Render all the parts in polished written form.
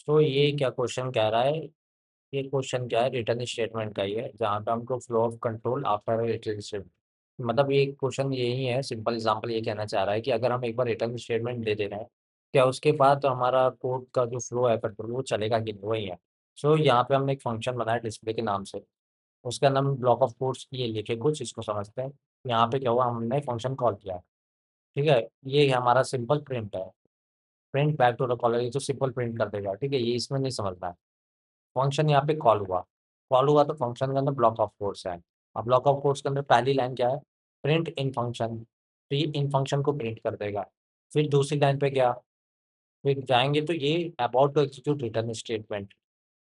तो ये क्या क्वेश्चन कह रहा है? ये क्वेश्चन क्या है, रिटर्न स्टेटमेंट का ही है, जहाँ पे हमको flow of control after return statement, मतलब ये क्वेश्चन यही है। सिंपल एग्जांपल ये कहना चाह रहा है कि अगर हम एक बार रिटर्न स्टेटमेंट दे दे रहे हैं, क्या उसके बाद तो हमारा कोड का जो फ्लो है कंट्रोल वो चलेगा कि नहीं, वही है। सो यहाँ पे हमने एक फंक्शन बनाया डिस्प्ले के नाम से, उसका नाम ब्लॉक ऑफ कोड्स ये लिखे कुछ, इसको समझते हैं। यहाँ पे क्या हुआ, हमने फंक्शन कॉल किया, ठीक है। ये हमारा सिंपल प्रिंट है, print back to the caller, ये तो सिंपल प्रिंट कर देगा, ठीक है। ये इसमें नहीं समझना है। फंक्शन यहाँ पे कॉल हुआ तो फंक्शन के अंदर ब्लॉक ऑफ कोड्स है। अब ब्लॉक ऑफ कोड्स के अंदर पहली लाइन क्या है, प्रिंट इन फंक्शन, तो ये इन फंक्शन को प्रिंट कर देगा। फिर दूसरी लाइन पे क्या, फिर जाएंगे तो ये about to execute return statement,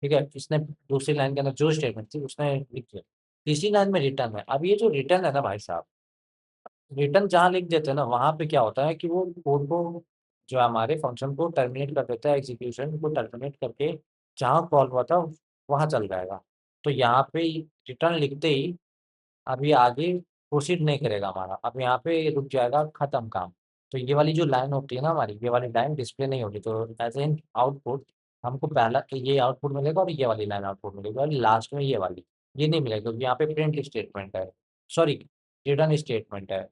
ठीक है। इसने दूसरी लाइन के अंदर जो स्टेटमेंट थी उसने लिख दिया। तीसरी लाइन में रिटर्न है। अब ये जो रिटर्न है ना भाई साहब, रिटर्न जहाँ लिख देते हैं ना, वहाँ पे क्या होता है कि वो कोड को, जो हमारे फंक्शन को टर्मिनेट कर देता है, एग्जीक्यूशन को टर्मिनेट करके जहाँ कॉल हुआ था वहाँ चल जाएगा। तो यहाँ पे रिटर्न लिखते ही अभी आगे प्रोसीड नहीं करेगा हमारा, अब यहाँ पे रुक जाएगा, खत्म काम। तो ये वाली जो लाइन होती है ना हमारी, ये वाली लाइन डिस्प्ले नहीं होगी, तो एज एन आउटपुट हमको पहला ये आउटपुट मिलेगा और ये वाली लाइन आउटपुट मिलेगी, और लास्ट में ये वाली ये नहीं मिलेगी, क्योंकि यहाँ पे प्रिंट स्टेटमेंट है, सॉरी रिटर्न स्टेटमेंट है।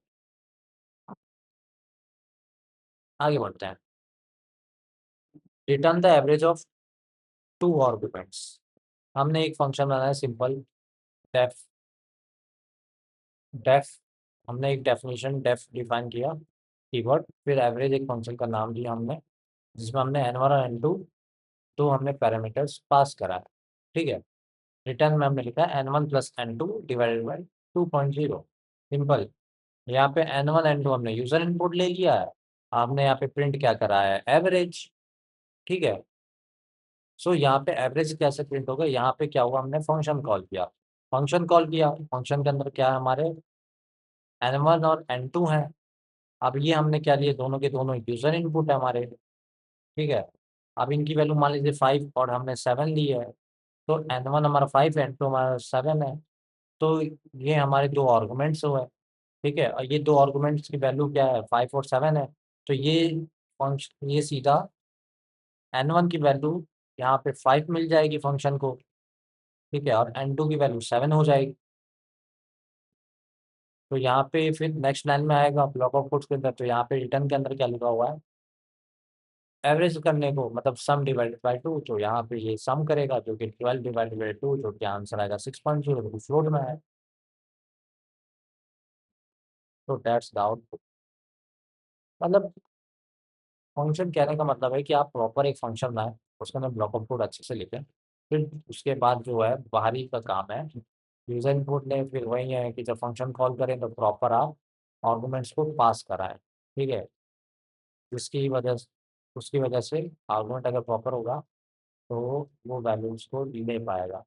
आगे बढ़ते हैं। Return the average of two arguments. हमने एक फंक्शन बनाया है सिंपल, डेफ डेफ हमने एक डेफिनेशन डेफ डिफाइन किया कीवर्ड, फिर एवरेज एक फंक्शन का नाम दिया हमने, जिसमें हमने n1 और n2 दो हमने पैरामीटर्स पास करा है, ठीक है। रिटर्न में हमने लिखा है n1 plus n2 divided by 2.0, simple. यहाँ पे n1 n2 हमने यूजर इनपुट ले लिया है, हमने यहाँ पे प्रिंट क्या करा है, एवरेज, ठीक है। सो यहाँ पे एवरेज कैसे प्रिंट होगा, यहाँ पे क्या हुआ, हमने फंक्शन के अंदर क्या है हमारे, n1 और n2 है। अब ये हमने क्या लिए, दोनों के दोनों यूजर इनपुट है हमारे, ठीक है। अब इनकी वैल्यू मान लीजिए 5 और हमने 7 ली है, तो n1 हमारा 5 है, n2 हमारा 7 है। तो ये हमारे दो आर्गुमेंट्स हुए, ठीक है। और ये दो आर्गुमेंट्स की वैल्यू क्या है, 5 और 7 है। तो ये फंक्शन, ये सीधा n1 की वैल्यू यहाँ पे 5 मिल जाएगी फंक्शन को, ठीक है, और n2 की वैल्यू 7 हो जाएगी। तो यहाँ पे फिर नेक्स्ट लाइन में आएगा ब्लॉक ऑफ कोड्स के अंदर, तो यहाँ पे रिटर्न के अंदर क्या लिखा हुआ है, एवरेज करने को, मतलब सम डिवाइडेड बाई 2, तो यहाँ पे ये सम करेगा जो कि 12 डिवाइडेड बाई 2, जो कि आंसर आएगा 6.0, जो कि फ्लोट में है। तो दैट्स द आउटपुट। मतलब फंक्शन कहने का मतलब है कि आप प्रॉपर एक फंक्शन बनाएं, उसके अंदर ब्लॉक ऑफ कोड अच्छे से लिखें, फिर उसके बाद जो है बाहरी का काम है, यूजर इनपुट लें, फिर वही है कि जब फंक्शन कॉल करें तो प्रॉपर आप आर्गूमेंट्स को पास कराएं, ठीक है। उसकी वजह उसकी वजह से आर्गूमेंट अगर प्रॉपर होगा तो वो वैल्यूज को ले पाएगा,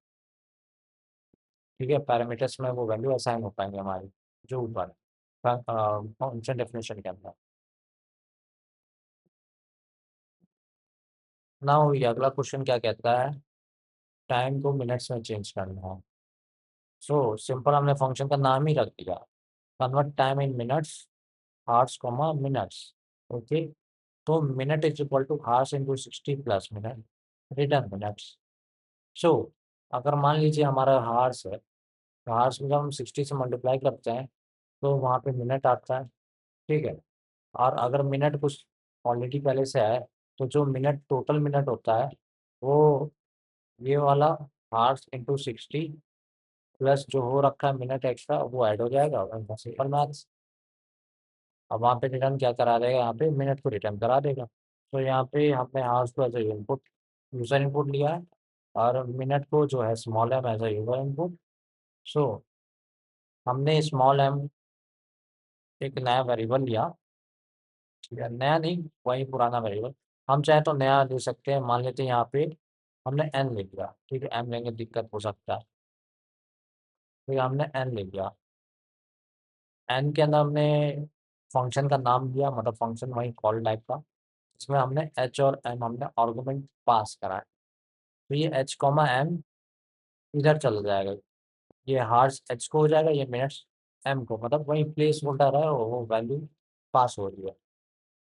ठीक है। पैरामीटर्स में वो वैल्यू असाइन हो पाएंगे हमारी, जो ऊपर फंक्शन डेफिनेशन के अंदर ना हो। ये अगला क्वेश्चन क्या कहता है, टाइम को मिनट्स में चेंज करना है। सो सिंपल, हमने फंक्शन का नाम ही रख दिया, convert time in minutes, hours comma minutes, okay. तो minute is equal to hours into 60 plus minute, return minutes. So अगर मान लीजिए हमारा हार्स है, तो हार्स में जब हम 60 से मल्टीप्लाई करते हैं तो वहाँ पे मिनट आता है, ठीक है। और अगर मिनट कुछ ऑलरेडी पहले से है, तो जो मिनट टोटल मिनट होता है वो ये वाला हार्स इंटू 60 प्लस जो हो रखा है मिनट एक्स्ट्रा वो ऐड हो जाएगा, और सिंपल मैथ्स। अब वहाँ पे रिटर्न क्या करा देगा, यहाँ पे मिनट को रिटर्न करा देगा। तो यहाँ पे हमने हार्स को as a input, user input लिया है, और मिनट को जो है small M as a user input. So हमने स्मॉल एम एक नया वेरिएबल लिया, ठीक है, नया नहीं, वही पुराना वेरिएबल। हम चाहे तो नया ले सकते हैं, मान लेते हैं यहाँ पे हमने एन ले लिया, ठीक है, एम लेंगे दिक्कत हो सकता है, ठीक है, हमने एन ले लिया। एन के अंदर हमने फंक्शन का नाम दिया, मतलब फंक्शन वही कॉल टाइप का, इसमें हमने एच और एम हमने आर्गुमेंट पास करा है। तो ये एच कॉमा एम इधर चल जाएगा, ये हार्स एच को हो जाएगा, ये मिनट्स एम को, मतलब वही प्लेस होल्डर है, वो वैल्यू पास हो रही है।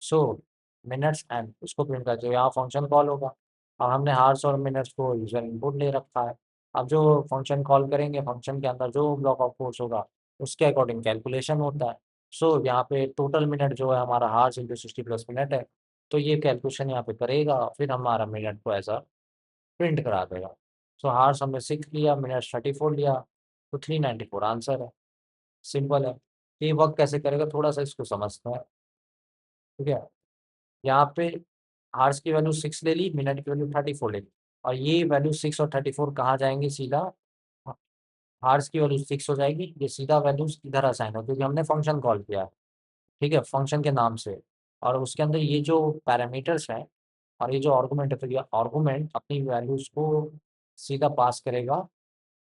सो मिनट्स एम उसको प्रिंट करते हो, यहाँ फंक्शन कॉल होगा, और हमने हार्स और मिनट्स को यूजर इनपुट ले रखा है। अब जो फंक्शन कॉल करेंगे, फंक्शन के अंदर जो ब्लॉक ऑफ कोड्स होगा उसके अकॉर्डिंग कैलकुलेशन होता है। सो यहाँ पे टोटल मिनट जो है हमारा हार्स इंटू 60 + मिनट है, तो ये कैलकुलेशन यहाँ पे करेगा, फिर हमारा मिनट को ऐसा प्रिंट करा देगा। सो हार्स हमने 6 लिया, मिनट 34 लिया, तो 394 आंसर है। सिंपल है। ये वर्क कैसे करेगा थोड़ा सा इसको समझते हैं। ठीक है, यहाँ पे हार्स की वैल्यू 6 ले ली, मिनट की वैल्यू 34 ले ली, और ये वैल्यू 6 और 34 कहाँ जाएंगे सीधा, हार्स की वैल्यू 6 हो जाएगी, ये सीधा वैल्यूज इधर असाइन हो क्योंकि हमने फंक्शन कॉल किया है। ठीक है, फंक्शन के नाम से, और उसके अंदर ये जो पैरामीटर्स हैं और ये जो आर्गुमेंट है, तो ये आर्गुमेंट अपनी वैल्यूज को सीधा पास करेगा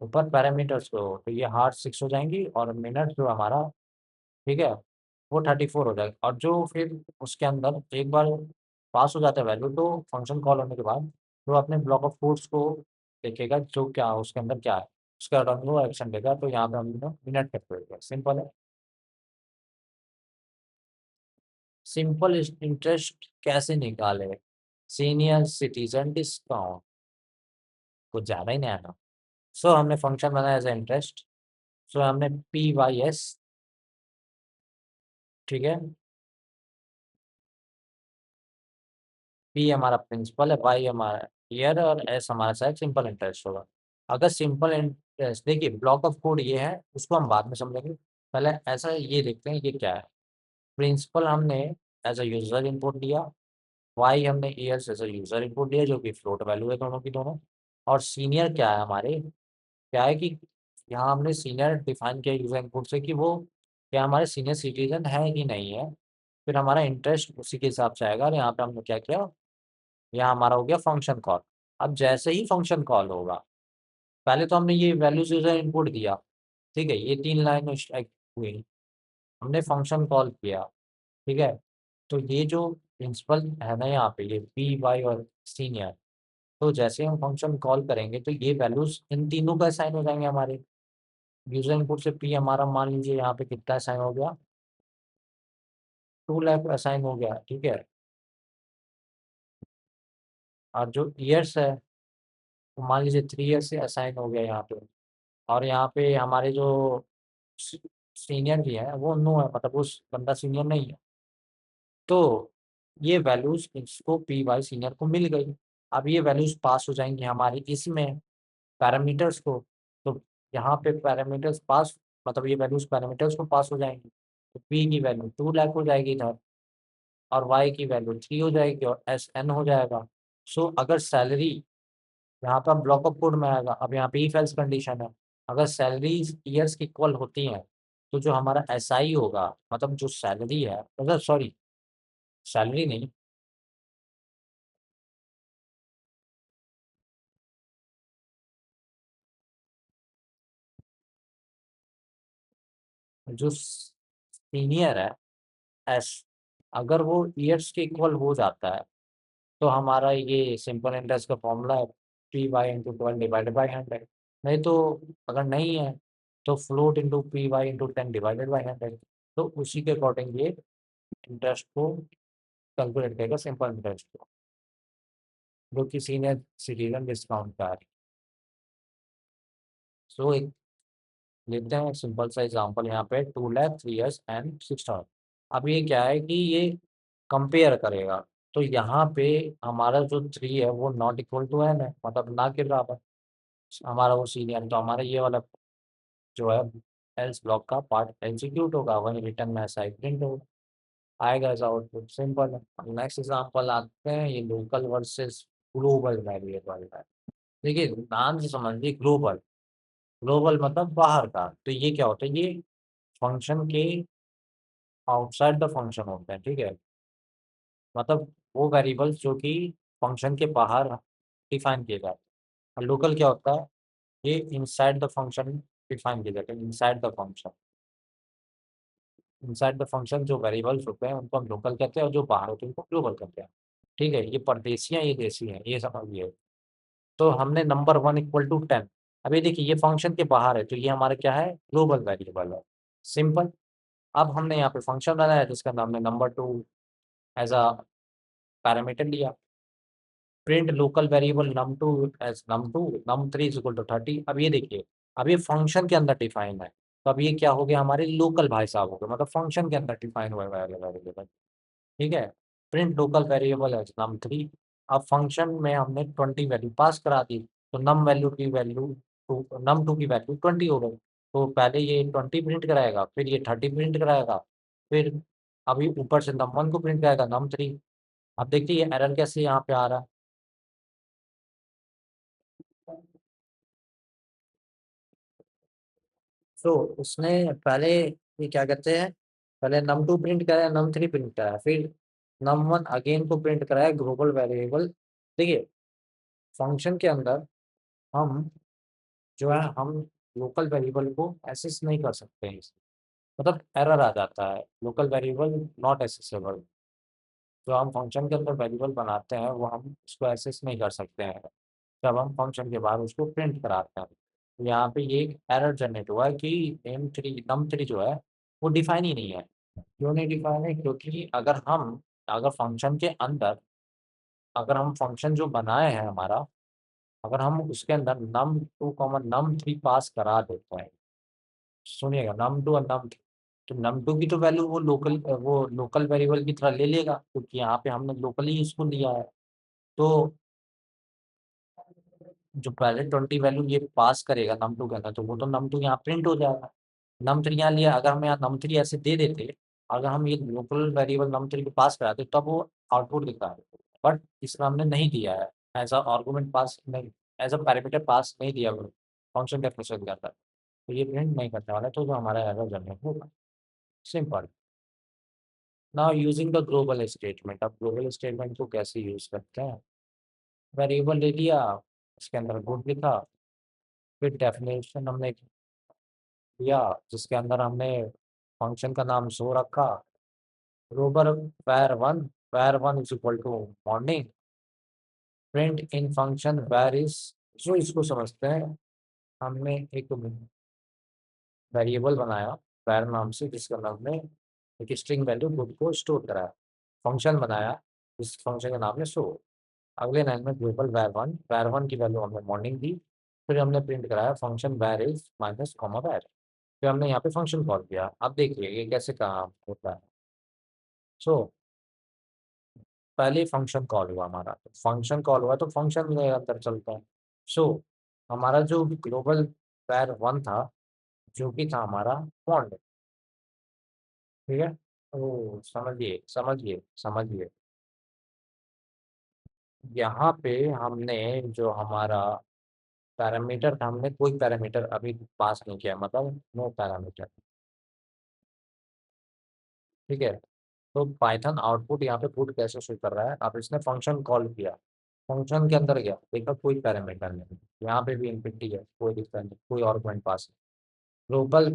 ऊपर पैरामीटर्स को, तो ये हार्स 6 हो जाएंगी और मिनट जो हमारा, ठीक है, वो 34 हो जाएगा। और जो फिर उसके अंदर एक बार पास हो जाता है वैल्यू, तो फंक्शन कॉल होने के बाद वो अपने ब्लॉक ऑफ कोड्स को देखेगा जो क्या उसके अंदर क्या है, उसका अकॉर्डिंग वो एक्शन देगा। तो यहाँ पे हम मिनट कैलकुलेट, सिंपल है। सिंपल इंटरेस्ट कैसे निकाले, सीनियर सिटीजन डिस्काउंट, कुछ ज़्यादा ही नहीं आना। सो हमने फंक्शन बनाया एज इंटरेस्ट। सो हमने PYS, ठीक है, P हमारा प्रिंसिपल है, Y हमारा ईयर, और S हमारा शायद सिंपल इंटरेस्ट होगा। अगर सिंपल इंटरेस्ट, देखिए ब्लॉक ऑफ कोड ये है, उसको हम बाद में समझेंगे, पहले ऐसा ये देखते हैं ये क्या है। प्रिंसिपल हमने एज अ यूजर इनपुट लिया, वाई हमने years as a user input लिया जो कि फ्लोट वैल्यू है दोनों की दोनों। और सीनियर क्या है हमारे, क्या है कि यहाँ हमने सीनियर डिफाइन किया यूजर इनपुट से कि वो क्या हमारे सीनियर सिटीजन है कि नहीं है। फिर हमारा इंटरेस्ट उसी के हिसाब से आएगा, और यहाँ पे हमने क्या किया, यहाँ हमारा हो गया फंक्शन कॉल। अब जैसे ही फंक्शन कॉल होगा, पहले तो हमने ये वैल्यूज यूजर इनपुट दिया, ठीक है, ये 3 लाइन हुई, हमने फंक्शन कॉल किया, ठीक है। तो ये जो प्रिंसिपल है ना यहाँ पे, ये PY और सीनियर, तो जैसे हम फंक्शन कॉल करेंगे तो ये वैल्यूज इन तीनों का असाइन हो जाएंगे हमारे। यूजर इनपुट से P हमारा मान लीजिए यहाँ पे कितना असाइन हो गया, 2 लाख असाइन हो गया, ठीक है। और जो ईयर्स है वो मान लीजिए 3 ईयर्स से असाइन हो गया यहाँ पे। और यहाँ पे हमारे जो सीनियर भी है वो नो है, मतलब उस बंदा सीनियर नहीं है। तो ये वैल्यूज इसको PY सीनियर को मिल गई। अब ये वैल्यूज पास हो जाएंगी हमारी इसमें पैरामीटर्स को। तो यहाँ पे पैरामीटर्स पास, मतलब ये वैल्यूज पैरामीटर्स को पास हो जाएंगी, तो P की वैल्यू 2 लाख हो जाएगी इधर, और Y की वैल्यू 3 हो जाएगी, और SN हो जाएगा। सो अगर सैलरी, यहाँ पर ब्लॉक ऑफ कोड में आएगा, अब यहाँ पे इफ एल्स कंडीशन है, अगर सैलरीज ईयर्स की इक्वल होती हैं, तो जो हमारा SI होगा, मतलब जो सैलरी है, मतलब सॉरी, सैलरी नहीं, जो सीनियर है S, अगर वो ईयर्स के इक्वल हो जाता है, तो हमारा ये सिंपल इंटरेस्ट का फॉर्मूला है P/12 / 100। नहीं तो अगर नहीं है तो फ्लोट इंटू P/10 / 100। तो उसी के अकॉर्डिंग ये इंटरेस्ट को कैलकुलेट करेगा, सिंपल इंटरेस्ट को, जो कि सीनियर सिटीजन डिस्काउंट का है। सो एक लेते हैं सिंपल सा एग्जांपल, यहाँ पे 2 लाख 3 ईयर्स एंड 6 अब ये क्या है कि ये कंपेयर करेगा, तो यहाँ पे हमारा जो 3 है वो नॉट इक्वल टू n है, मतलब ना के बराबर, हमारा वो सीनियर, तो हमारा ये वाला जो है एल्स ब्लॉक का पार्ट एग्जीक्यूट होगा, वहीं रिटर्न में ऐसा प्रिंट होगा, आएगा ऐसा आउटपुट, सिंपल है। नेक्स्ट एग्जांपल आते हैं, ये लोकल वर्सेस ग्लोबल वेरिएबल है। देखिए नाम से समझिए, ग्लोबल, ग्लोबल मतलब बाहर का, तो ये क्या होता है, ये फंक्शन के आउटसाइड द फंक्शन होते हैं, ठीक है, मतलब वो वेरिएबल्स जो कि फंक्शन के बाहर डिफाइन किए जाते हैं। और लोकल क्या होता है, ये इनसाइड द फंक्शन डिफाइन किए जाते हैं, inside the function, inside the function जो वेरिएबल्स होते हैं उनको हम लोकल कहते हैं, और जो बाहर होते हैं उनको ग्लोबल कहते हैं। ठीक है, ये परदेसी हैं, ये देसी हैं, ये समझिए। तो हमने नंबर 1 = 10, अब ये देखिए ये फंक्शन के बाहर है, तो ये हमारा क्या है, ग्लोबल वेरिएबल है, सिंपल। अब हमने यहाँ पे फंक्शन बनाया जिसका नाम है नंबर 2 एज अ पैरामीटर लिया, print local variable num2 as num2 num3 is equal to 30। अब ये देखिए, अब ये फंक्शन के अंदर डिफाइन है, तो अब ये क्या हो गया, हमारे लोकल भाई साहब हो गए, मतलब फंक्शन के अंदर डिफाइन हुआ वेरिएबल। ठीक है, print local variable as num3। अब फंक्शन में हमने 20 वैल्यू पास करा दी, तो नम वैल्यू की वैल्यू num2 की वैल्यू 20 हो गई। तो पहले ये 20 प्रिंट कराएगा, फिर ये 30 प्रिंट कराएगा, फिर अभी ऊपर से num1 को प्रिंट कराएगा num3। अब देखिए ये एरर कैसे यहाँ पे आ रहा है। तो उसने पहले ये क्या कहते हैं, पहले num2 प्रिंट कराया, num3 प्रिंट कराया, फिर num1 अगेन को प्रिंट कराया ग्लोबल वेरिएबल। देखिए फंक्शन के अंदर हम जो है हम लोकल वेरिएबल को एक्सेस नहीं कर सकते हैं, मतलब एरर आ जाता है, लोकल वेरिएबल नॉट एक्सेसिबल। जो हम फंक्शन के अंदर वेरिएबल बनाते हैं वो हम उसको एक्सेस नहीं कर सकते हैं, जब हम फंक्शन के बाहर उसको प्रिंट कराते हैं। तो यहाँ पे ये एक एरर जनरेट हुआ है कि num3 जो है वो डिफाइन ही नहीं है। क्यों नहीं डिफाइन है, क्योंकि अगर फंक्शन के अंदर, अगर हम फंक्शन जो बनाए हैं हमारा, अगर हम उसके अंदर num2 num3 पास करा देते हैं, सुनिएगा num2 और num3, तो num2 की तो वैल्यू वो लोकल वेरिएबल की तरह ले लेगा, क्योंकि यहाँ पे हमने लोकली उसको लिया है। तो जो पहले 20 वैल्यू ये पास करेगा num2 के अंदर, तो वो तो num2 यहाँ प्रिंट हो जाएगा। num3 यहाँ लिया, अगर हम यहाँ num3 ऐसे दे देते, अगर हम ये लोकल वेरिएबल num3 को पास कराते, तब वो आउटपुट दिखा है। बट इसमें हमने नहीं दिया है, एज अ आर्गूमेंट पास नहीं, एज अ पैरामीटर पास नहीं दिया, फंक्शन डेफिनेशन दिया था, तो ये प्रिंट नहीं करने वाला, तो जो हमारा एरर जनरेट होगा। Simple. Now using the global statement, अब ग्लोबल स्टेटमेंट को कैसे यूज करते हैं, वेरिएबल ले लिया, उसके अंदर गुड लिखा, फिर डेफिनेशन हमने दिया जिसके अंदर हमने फंक्शन का नाम शो रखा, रोबर var1 is equal to morning, print in function var is, जो इसको समझते हैं, हमने एक वेरिएबल बनाया var नाम से, जिसके अंदर हमने एक स्ट्रिंग वैल्यू गुड को स्टोर कराया, फंक्शन बनाया जिस फंक्शन का नाम है शो। अगले लाइन में ग्लोबल var1 की वैल्यू हमने मॉर्निंग दी, फिर हमने प्रिंट कराया function var is minus comma var, फिर हमने यहाँ पे फंक्शन कॉल किया। अब देखिए ये कैसे काम होता है। सो पहले फंक्शन कॉल हुआ हमारा, फंक्शन कॉल हुआ तो फंक्शन में अंदर चलता है। सो हमारा जो ग्लोबल var1 था, जो कि था हमारा बॉन्ड, ठीक है। ओ समझिए समझिए समझिए, यहाँ पे हमने जो हमारा पैरामीटर था, हमने कोई पैरामीटर अभी पास नहीं किया, मतलब नो पैरामीटर। ठीक है, तो पाइथन आउटपुट यहाँ पे पुट कैसे शो कर रहा है, अब इसने फंक्शन कॉल किया, फंक्शन के अंदर गया, देखा कोई पैरामीटर नहीं, यहाँ पे भी इनफिनिटी है, कोई दिक्कत नहीं, कोई आर्गुमेंट पास नहीं। ग्लोबल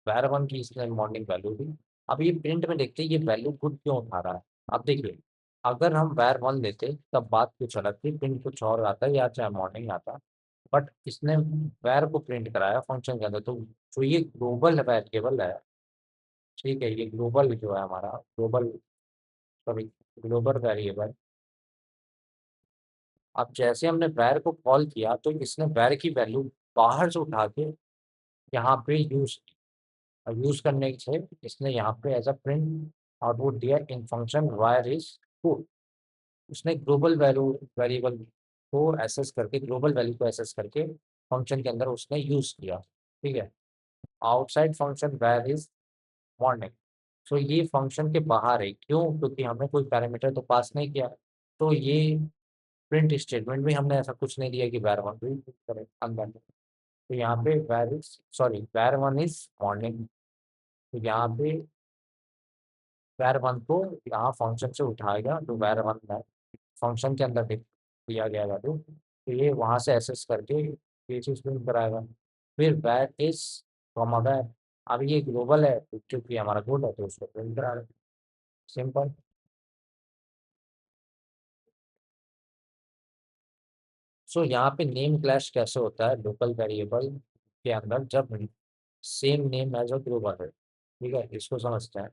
var1 की इसने मॉर्निंग वैल्यू दी। अब ये प्रिंट में देखते हैं ये वैल्यू गुड क्यों उठा रहा है। अब देखिए, अगर हम var1 लेते तब बात कुछ अलग थी, प्रिंट कुछ और आता या चाहे मॉर्निंग आता, बट इसने var को प्रिंट कराया फंक्शन के अंदर, तो जो ये ग्लोबल वेरिएबल है, ठीक है, ये ग्लोबल जो है हमारा ग्लोबल, सॉरी, ग्लोबल वेरिएबल, अब जैसे हमने var को कॉल किया तो इसने var की वैल्यू बाहर से उठा के यहाँ पे यूज करने से इसने यहाँ पे एज अ प्रिंट आउटपुट दिया in function var is good. उसने ग्लोबल वैल्यू वेरिएबल को एसेस करके, ग्लोबल वैल्यू को एसेस करके फंक्शन के अंदर उसने यूज किया। ठीक है, outside function var is morning, so ये फंक्शन के बाहर है, क्यों, क्योंकि हमने कोई पैरामीटर तो पास नहीं किया। तो ये प्रिंट स्टेटमेंट में हमने ऐसा कुछ नहीं दिया कि var1 भी करे अंदर, तो यहाँ पे var1 इज मॉर्निंग, तो यहाँ पे var1 को यहाँ फंक्शन से उठाएगा, तो var1 में फंक्शन के अंदर दिया गया वैल्यू, तो ये वहाँ से एसेस करके ये चीज़ प्रिंट कराएगा। फिर var इज कॉमा var, अब ये ग्लोबल है तो क्योंकि हमारा गुड है तो उसको प्रिंट करा रहे, सिंपल। सो यहाँ पे नेम क्लैश कैसे होता है लोकल वेरिएबल के अंदर, जब same name as a global है, ठीक है, इसको समझते हैं।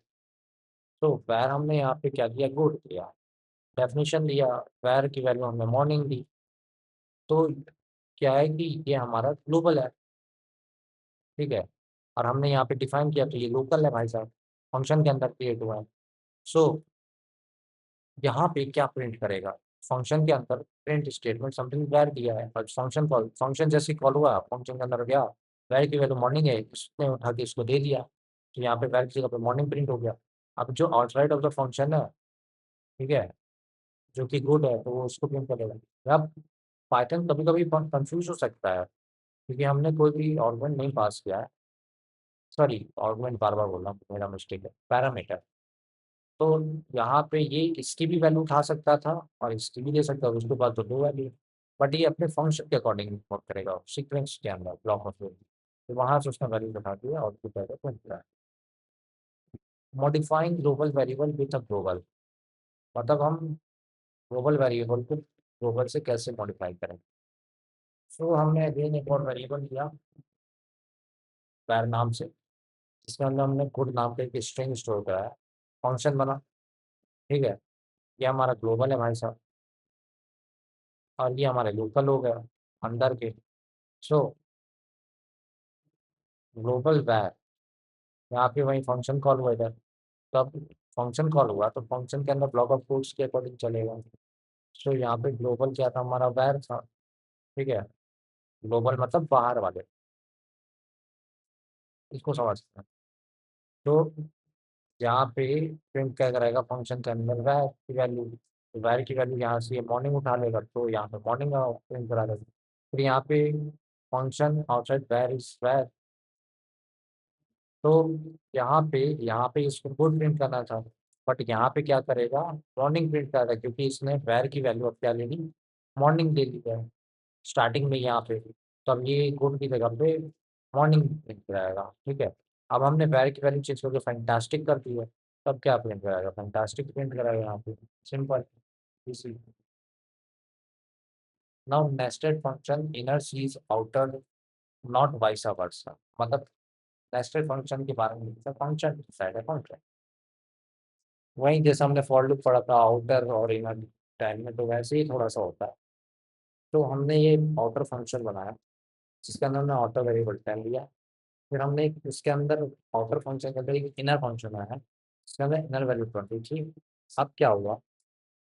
तो var हमने यहाँ पे क्या किया, गुड किया, डेफिनेशन दिया, वेर की वैल्यू हमने मॉर्निंग दी। तो क्या है कि ये हमारा ग्लोबल है, ठीक है। और हमने यहाँ पे डिफाइन किया तो ये लोकल है भाई साहब, फंक्शन के अंदर क्रिएट हुआ है। सो यहाँ पे क्या प्रिंट करेगा, फंक्शन के अंदर प्रिंट स्टेटमेंट समथिंग वैर दिया है, और फंक्शन कॉल, फंक्शन जैसे कॉल हुआ फंक्शन के अंदर गया, वैर की वैल्यू मॉर्निंग है, इसने उठा के इसको दे दिया, तो यहाँ पे वैर की जगह पे मॉर्निंग प्रिंट हो गया। अब जो आउटसाइड ऑफ द फंक्शन है, ठीक है, जो कि गुड है, तो वो उसको प्रिंट करेगा। अब पाइथन कभी कभी कंफ्यूज हो सकता है, क्योंकि हमने कोई भी आर्गुमेंट नहीं पास किया है, सॉरी आर्गुमेंट बार बार बोल रहा हूँ, मेरा मिस्टेक है, पैरामीटर। तो यहाँ पे ये इसकी भी वैल्यू उठा सकता था और इसकी भी दे सकता था, उसके बाद तो दो वैल्यू, बट ये अपने फंक्शन के अकॉर्डिंग वर्क करेगा सीक्वेंस के अंदर ब्लॉक ऑफ वैल्यू, तो वहाँ से उसने वैल्यू उठा दिया और उसको पहले प्रिंट करा। Modifying global variable with a global, मतलब हम ग्लोबल वेरिएबल को ग्लोबल से कैसे मॉडिफाई करें। तो हमने अगेन एक और वेरिएबल लिया पैर नाम से, जिसके अंदर हमने गुड नाम का एक स्ट्रिंग स्टोर कराया, फंक्शन बना, ठीक है। ये हमारा ग्लोबल है भाई साहब, और ये हमारे लोकल हो गया अंदर के। सो ग्लोबल वैर, यहाँ पे वही फंक्शन कॉल हुआ इधर, तब फंक्शन कॉल हुआ तो फंक्शन के अंदर ब्लॉक ऑफ कोड्स के अकॉर्डिंग चलेगा। सो यहाँ पे ग्लोबल क्या था, हमारा वैर था, ठीक है। ग्लोबल मतलब बाहर वाले, इसको समझते हैं। तो यहाँ पे प्रिंट क्या करेगा फंक्शन के अंदर वैर की वैल्यू, तो वैर की वैल्यू यहाँ से मॉर्निंग उठा लेगा, तो यहाँ पे मॉर्निंग प्रिंट करा देगा। फिर यहाँ पे फंक्शन आउटसाइड वैर इज वैर, तो यहाँ पे इसको गुड प्रिंट करना था, बट यहाँ पे क्या करेगा, मॉर्निंग प्रिंट करेगा, क्योंकि इसने वैर की वैल्यू अब क्या ले ली, मॉर्निंग दे दी है स्टार्टिंग में यहाँ पे, तो अब ये गुड की जगह पे मॉर्निंग प्रिंट कराएगा, ठीक है। अब हमने वैर की वैल्यू चेंज करके फैंटास्टिक कर दी है, तब क्या प्रिंट कराएगा, फैंटास्टिक प्रिंट कराएगा यहाँ पे, सिंपल इसी। Now nested function inner sees outer, not vice versa, मतलब नेस्टेड फंक्शन के बारे में फंक्शन डिसाइड है फंक्शन, वहीं जैसे हमने फॉर लूप पढ़ा था आउटर और इनर टाइम में, तो वैसे ही थोड़ा सा होता है। तो हमने ये आउटर फंक्शन बनाया, जिसके अंदर हमने आउटर वेरिएबल टेन लिया। फिर हमने इसके अंदर आउटर फंक्शन के अंदर एक इनर फंक्शन बनाया, जिसके अंदर इनर वैल्यू 20 थी। अब क्या हुआ,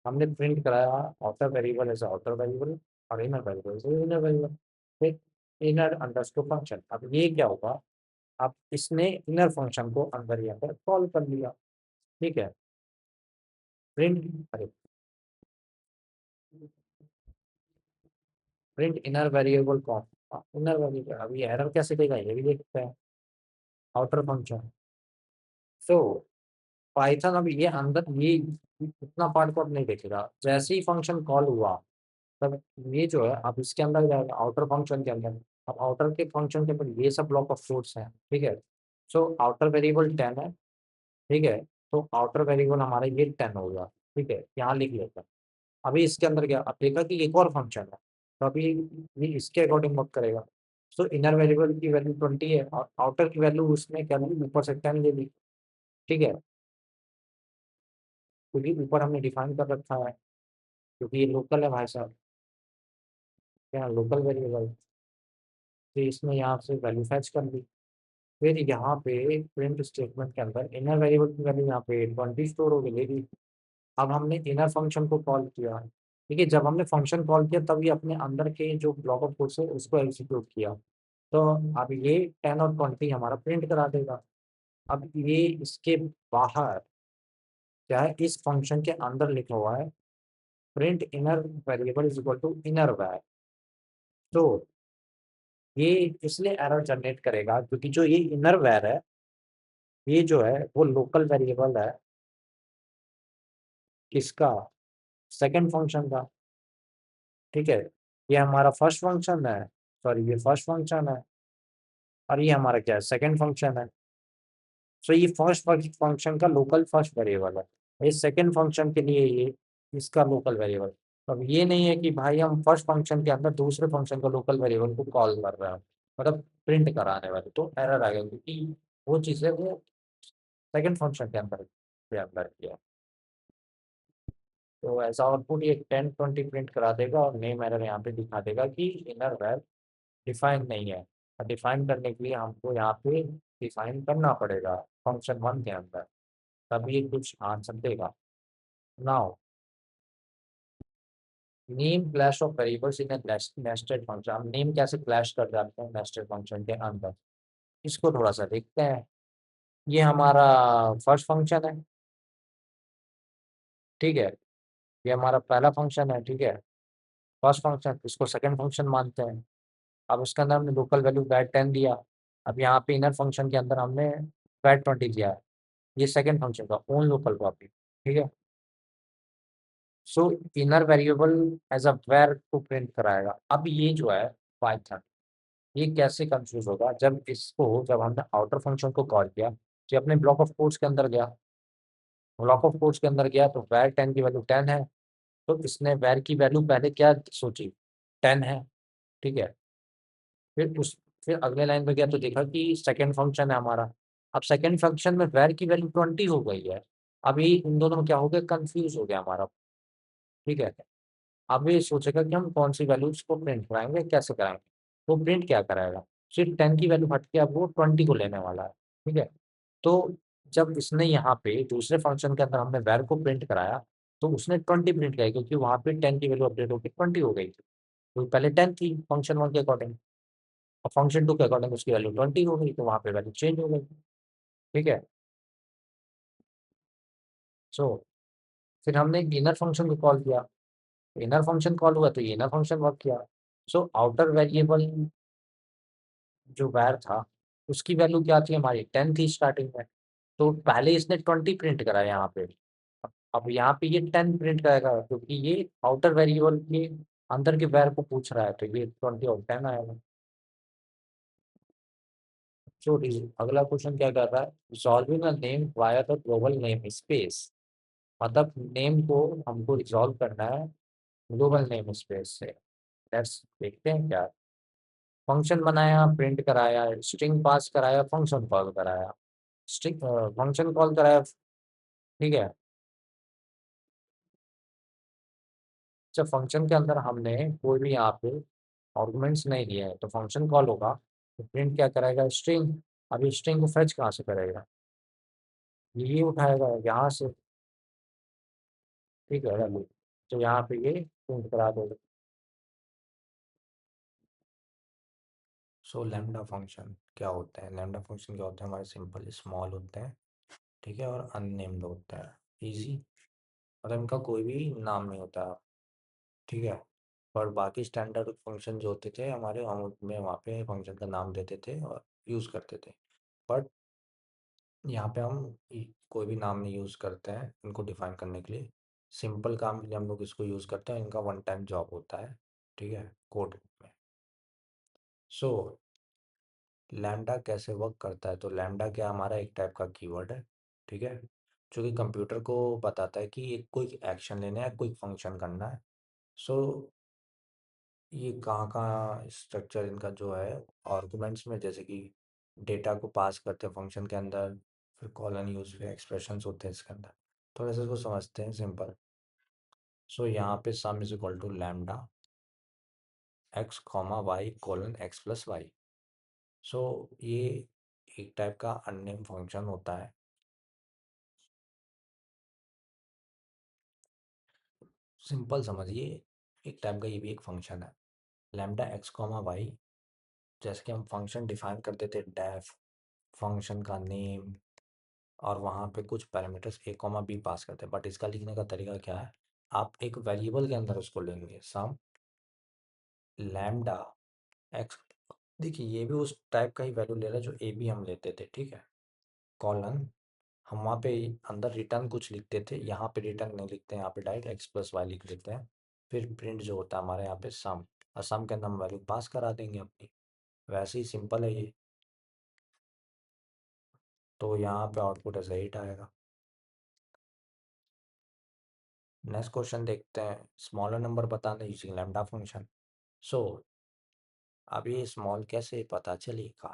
हमने प्रिंट कराया outer variable as outer variable और inner variable as inner variable, फिर इनर अंडरस्कोर फंक्शन। अब ये क्या होगा, अब इसने इनर फंक्शन को अंदर यहाँ पर कॉल कर लिया, ठीक है। प्रिंट, अरे प्रिंट इनर वेरिएबल कौन, इनर वेरिएबल, अब ये एरर कैसे देगा ये भी देखते हैं, आउटर फंक्शन। सो पाइथन अब ये अंदर ये इतना पार्ट को अब नहीं देखेगा, जैसे ही फंक्शन कॉल हुआ तब ये जो है अब इसके अंदर जाएगा आउटर फंक्शन के अंदर। अब आउटर के फंक्शन के अंदर ये सब ब्लॉक ऑफ कोड्स हैं, ठीक है। सो आउटर वेरिएबल 10 है, ठीक है। तो आउटर वेरिएबल हमारा ये 10 हो गया, ठीक है, यहाँ लिख लेते हैं। अभी इसके अंदर क्या, अब देखा कि एक और फंक्शन है, तो अभी ये इसके अकॉर्डिंग वर्क करेगा। सो इनर वेरिएबल की वैल्यू 20 है और आउटर की वैल्यू उसने क्या ली, ऊपर से 10 ले ली, ठीक है, क्योंकि ऊपर हमने डिफाइन कर रखा है, क्योंकि ये लोकल है भाई साहब, यहाँ लोकल वेरिएबल, तो इसने यहाँ से वैल्यू फैच कर ली। फिर यहाँ पे प्रिंट स्टेटमेंट के अंदर इनर वेरिएबल की वैल्यू यहाँ पे 20 स्टोर हो गई, ले ली। अब हमने इनर फंक्शन को कॉल किया, ठीक है, जब हमने फंक्शन कॉल किया तब ये अपने अंदर के जो ब्लॉक ऑफ कोड्स है उसको एग्जीक्यूट किया। तो अब ये 10 और 20 हमारा प्रिंट करा देगा। अब ये इसके बाहर क्या है, इस फंक्शन के अंदर लिखा हुआ है print inner variable is equal to inner var. तो ये इसलिए एरर जनरेट करेगा क्योंकि जो ये इनर वैर है, ये जो है वो लोकल वेरिएबल है किसका, सेकंड फंक्शन का, ठीक है। ये हमारा फर्स्ट फंक्शन है, सॉरी ये फर्स्ट फंक्शन है, और ये हमारा क्या है, सेकंड फंक्शन है। सो ये फर्स्ट फंक्शन का लोकल फर्स्ट वेरिएबल है, ये सेकंड फंक्शन के लिए ये इसका लोकल वेरिएबल। अब ये नहीं है कि भाई हम फर्स्ट फंक्शन के अंदर दूसरे फंक्शन का लोकल वेरिएबल को कॉल कर रहे हैं, मतलब प्रिंट कराने वाले, तो एरर आ गया, क्योंकि वो चीज़ है वो सेकंड फंक्शन के अंदर किया। तो एज आउटपुट ये 1020 प्रिंट करा देगा और नेम एरर यहाँ पे दिखा देगा कि इनर वैर डिफाइन नहीं है। और डिफाइन करने के लिए हमको यहाँ पे डिफाइन करना पड़ेगा फंक्शन वन के अंदर, तभी ये कुछ आंसर देगा। Now name clash of variables in nested function. हम नेम कैसे क्लैश कर जाते हैं नेस्टेड फंक्शन के अंदर, इसको थोड़ा सा देखते हैं। ये हमारा फर्स्ट फंक्शन है, ठीक है। ये हमारा पहला फंक्शन है, ठीक है। फर्स्ट फंक्शन, इसको सेकंड फंक्शन मानते हैं। अब उसके अंदर हमने लोकल वैल्यू वैट 10 दिया। अब यहाँ पे इनर फंक्शन के अंदर हमने वैट 20 दिया है। ये सेकंड फंक्शन का ओन लोकल कॉपी, ठीक है। So inner variable as a var को प्रिंट कराएगा। अब ये जो है पाइथन, ये कैसे कंफ्यूज होगा जब हमने आउटर फंक्शन को कॉल किया, जो अपने ब्लॉक ऑफ कोड्स के अंदर गया, ब्लॉक ऑफ कोड्स के अंदर गया तो वैर 10 की वैल्यू 10 है। तो इसने वैर की वैल्यू पहले क्या सोची, 10 है, ठीक है। फिर अगले लाइन पे गया तो देखा कि सेकंड फंक्शन है हमारा। अब सेकंड फंक्शन में वैर की वैल्यू 20 हो गई है। अभी इन दोनों में क्या हो गया, कंफ्यूज हो गया हमारा, ठीक है। अब ये सोचेगा कि हम कौन सी वैल्यूज को प्रिंट कराएंगे, कैसे कराएंगे। वो प्रिंट क्या कराएगा, सिर्फ 10 की वैल्यू हट के अब वो 20 को लेने वाला है, ठीक है। तो जब इसने यहाँ पे दूसरे फंक्शन के अंदर हमने वैर को प्रिंट कराया, तो उसने 20 प्रिंट कराई, क्योंकि वहाँ पे 10 की वैल्यू अपडेट होकर 20 हो गई थी। तो पहले 10 थी फंक्शन वन के अकॉर्डिंग, और फंक्शन टू के अकॉर्डिंग उसकी वैल्यू 20 हो गई, तो वहाँ पे वैल्यू चेंज हो गई, ठीक है। सो फिर हमने इनर फंक्शन को कॉल किया, इनर फंक्शन कॉल हुआ तो ये इनर फंक्शन वर्क किया। सो आउटर वेरिएबल जो वैर था, उसकी वैल्यू क्या थी हमारी, 10 थी स्टार्टिंग में। तो पहले इसने 20 प्रिंट करा यहाँ पे। अब यहाँ पे ये 10 प्रिंट करेगा, क्योंकि ये आउटर वेरिएबल के अंदर के वैर को पूछ रहा है, तो ये 20 और 10 आएगा। सो अगला क्वेश्चन क्या कर रहा है, solving a name via the global name space. मतलब नेम को हमको रिजॉल्व करना है ग्लोबल नेम स्पेस से। लेट्स देखते हैं क्या। फंक्शन बनाया, प्रिंट कराया, स्ट्रिंग पास कराया, फंक्शन कॉल कराया, स्ट्रिंग फंक्शन कॉल कराया, ठीक है। जब फंक्शन के अंदर हमने कोई भी यहाँ पे आर्गुमेंट्स नहीं दिए हैं, तो फंक्शन कॉल होगा, तो प्रिंट क्या करेगा, स्ट्रिंग। अभी स्ट्रिंग को फेच कहाँ से करेगा, ये उठाएगा यहाँ से, ठीक है। तो यहाँ पे ये प्रिंट करा देगा। सो लैम्डा फंक्शन क्या होता है, लैम्डा फंक्शन क्या होता है, हमारे सिंपल स्मॉल होते हैं, ठीक है, और अननेम्ड होता है, इजी। मतलब इनका कोई भी नाम नहीं होता, ठीक है। पर बाकी स्टैंडर्ड फंक्शन जो होते थे हमारे, हम उनमें वहाँ पे फंक्शन का नाम देते थे और यूज़ करते थे। बट यहाँ पे हम कोई भी नाम नहीं यूज़ करते हैं इनको डिफाइन करने के लिए। सिंपल काम के लिए हम लोग इसको यूज़ करते हैं, इनका वन टाइम जॉब होता है, ठीक है, कोड में। सो लैम्डा कैसे वर्क करता है, तो लैम्डा क्या, हमारा एक टाइप का कीवर्ड है, ठीक है, जो कि कंप्यूटर को बताता है कि एक कोई एक्शन लेना है, कोई फंक्शन करना है। सो ये कहाँ कहाँ स्ट्रक्चर इनका जो है, आर्गुमेंट्स में, जैसे कि डेटा को पास करते हैं फंक्शन के अंदर, फिर कॉलन यूज, फिर एक्सप्रेशंस होते हैं इसके अंदर। थोड़ा सा इसको समझते हैं सिंपल। सो यहाँ पे sum is equal to lambda x comma Y colon X plus Y. So ये एक टाइप का अननेम फंक्शन होता है। सिंपल समझिए, एक टाइप का ये भी एक फंक्शन है, लैम्डा एक्स कॉमा वाई। जैसे कि हम फंक्शन डिफाइन करते थे डेफ, फंक्शन का नेम, और वहाँ पे कुछ पैरामीटर्स ए कॉमा बी पास करते हैं। बट इसका लिखने का तरीका क्या है, आप एक वेरिएबल के अंदर उसको लेंगे, सम लैम्डा एक्स। देखिए ये भी उस टाइप का ही वैल्यू ले रहा है जो ए बी हम लेते थे, ठीक है। कॉलन, हम वहाँ पे अंदर रिटर्न कुछ लिखते थे, यहाँ पे रिटर्न नहीं लिखते हैं, यहाँ पे डायरेक्ट एक्स प्लस वाई लिख देते हैं। फिर प्रिंट जो होता है हमारे यहाँ पे सम, और सम के अंदर हम वैल्यू पास करा देंगे अपनी। वैसे ही सिंपल है ये। तो यहाँ पे आउटपुट ऐसा ही आएगा। नेक्स्ट क्वेश्चन देखते हैं, स्मॉलर नंबर बताना यूजिंग लैम्डा फंक्शन। सो अब ये स्मॉल कैसे पता चलेगा,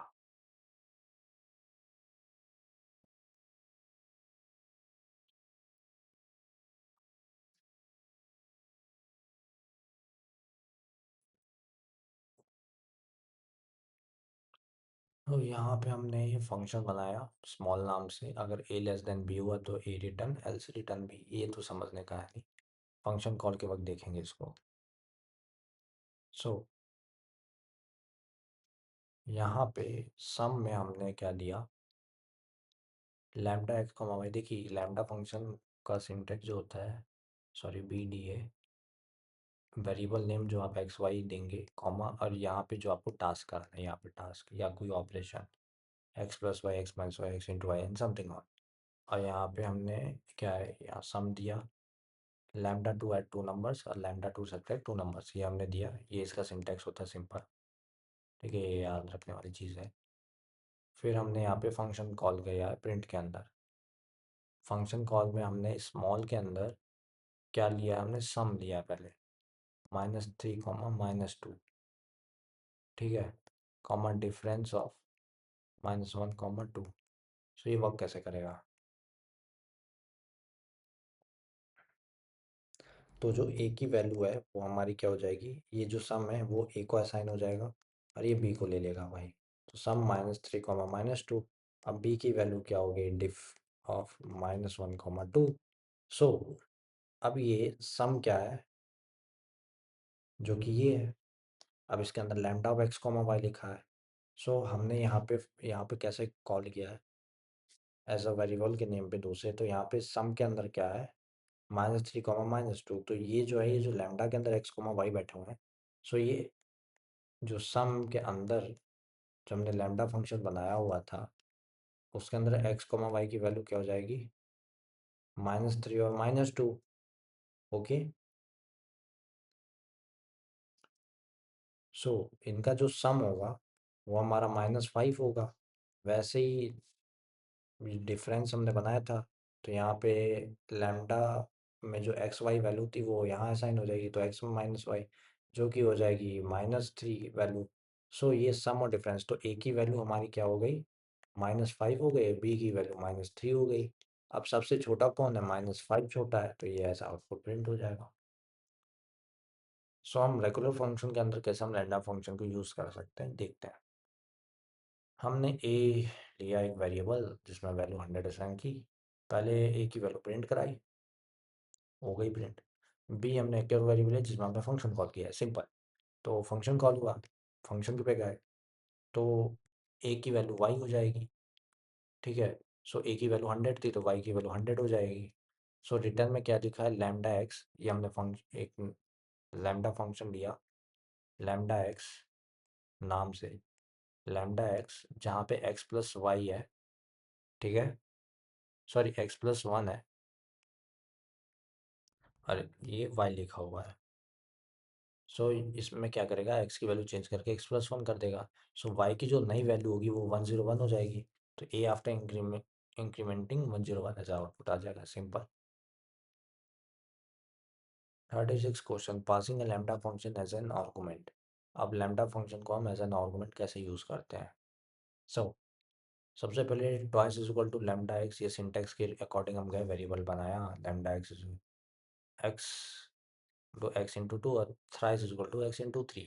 तो यहाँ पे हमने ये फंक्शन बनाया स्मॉल नाम से, अगर a लेस देन b हुआ तो a return else return b, ये तो समझने का है नहीं, फंक्शन कॉल के वक्त देखेंगे इसको। सो यहाँ पे सम में हमने क्या दिया, लैम्डा एक्स कॉमा वाई। देखिए लैम्डा फंक्शन का सिंटेक्स जो होता है, sorry B D A, variable name जो आप एक्स वाई देंगे कॉमा, और यहाँ पे जो आपको टास्क करना है, यहाँ पे टास्क या कोई operation X plus Y, X minus Y, X into Y and something on. और यहाँ पे हमने क्या है, यहाँ सम दिया, lambda to add two numbers और lambda to subtract two numbers, ये हमने दिया, ये इसका सिंटेक्स होता है सिंपल। ठीक है, ये याद रखने वाली चीज़ है। फिर हमने यहाँ पे फंक्शन कॉल किया है प्रिंट के अंदर। फंक्शन कॉल में हमने स्मॉल के अंदर क्या लिया, हमने सम लिया पहले, -3 कॉमा -2, ठीक है, कॉमा डिफरेंस ऑफ -1 कॉमा 2। सो ये वर्क कैसे करेगा, तो जो ए की वैल्यू है वो हमारी क्या हो जाएगी, ये जो सम है वो ए को असाइन हो जाएगा और ये बी को ले लेगा भाई। तो सम -3 कॉमा -2, अब बी की वैल्यू क्या हो गई, डिफ ऑफ -1 कॉमा 2। सो अब ये सम क्या है, जो कि ये है, अब इसके अंदर lambda of x comma y लिखा है। सो हमने यहाँ पे कैसे कॉल किया है, एज अ वेरिएबल के नेम पे 2 से, तो यहाँ पे सम के अंदर क्या है, -3 कॉमा -2, तो ये जो है, ये जो लैम्डा के अंदर एक्स कॉमा वाई बैठे हुए हैं, सो ये जो सम के अंदर जो हमने लैम्डा फंक्शन बनाया हुआ था, उसके अंदर एक्स कॉमा वाई की वैल्यू क्या हो जाएगी, -3 और -2। ओके, सो इनका जो सम होगा वो हमारा -5 होगा। वैसे ही डिफरेंस हमने बनाया था, तो यहाँ पे लैम्डा में जो एक्स वाई वैल्यू थी वो यहाँ असाइन हो जाएगी, तो एक्स माइनस वाई जो कि हो जाएगी -3 वैल्यू। सो ये सम और डिफरेंस, तो ए की वैल्यू हमारी क्या हो गई, -5 हो गई, बी की वैल्यू -3 हो गई। अब सबसे छोटा कौन है, -5 छोटा है, तो ये ऐसा आउटपुट प्रिंट हो जाएगा। सो हम रेगुलर फंक्शन के अंदर कैसे हम लैम्डा फंक्शन को यूज़ कर सकते हैं, देखते हैं। हमने ए लिया एक वेरिएबल जिसमें वैल्यू 100 असाइन की, पहले ए की वैल्यू प्रिंट कराई, हो गई प्रिंट। बी हमने एक और वेरिएबल है जिसमें हमने फंक्शन कॉल किया है, सिंपल। तो फंक्शन कॉल हुआ, फंक्शन पे गए, तो ए की वैल्यू वाई हो जाएगी, ठीक है। सो ए की वैल्यू 100 थी तो वाई की वैल्यू 100 हो जाएगी। सो रिटर्न में क्या लिखा है, लैम्डा एक्स, ये हमने फंक्शन एक लैम्डा फंक्शन लिया, लैम्डा एक्स नाम से, लैम्डा एक्स जहाँ पे एक्स प्लस वाई है, ठीक है, सॉरी x+1 है, और ये y लिखा हुआ है। सो इसमें क्या करेगा, x की वैल्यू चेंज करके x+1 कर देगा। सो y की जो नई वैल्यू होगी वो 101 हो जाएगी, तो a आफ्टर इंक्रीमेंटिंग 101 ऐसा आउटपुट आ जाएगा, simple. 36 question, passing a lambda function as an argument. अब लैम्डा फंक्शन को हम एज एन आर्गुमेंट कैसे यूज़ करते हैं। सो सबसे पहले twice is equal to lambda x, ये सिंटेक्स के अकॉर्डिंग हम गए, वेरिएबल बनाया लैम्डा एक्स एक्स तो एक्स इंटू टू, और thrice is equal to x into 3।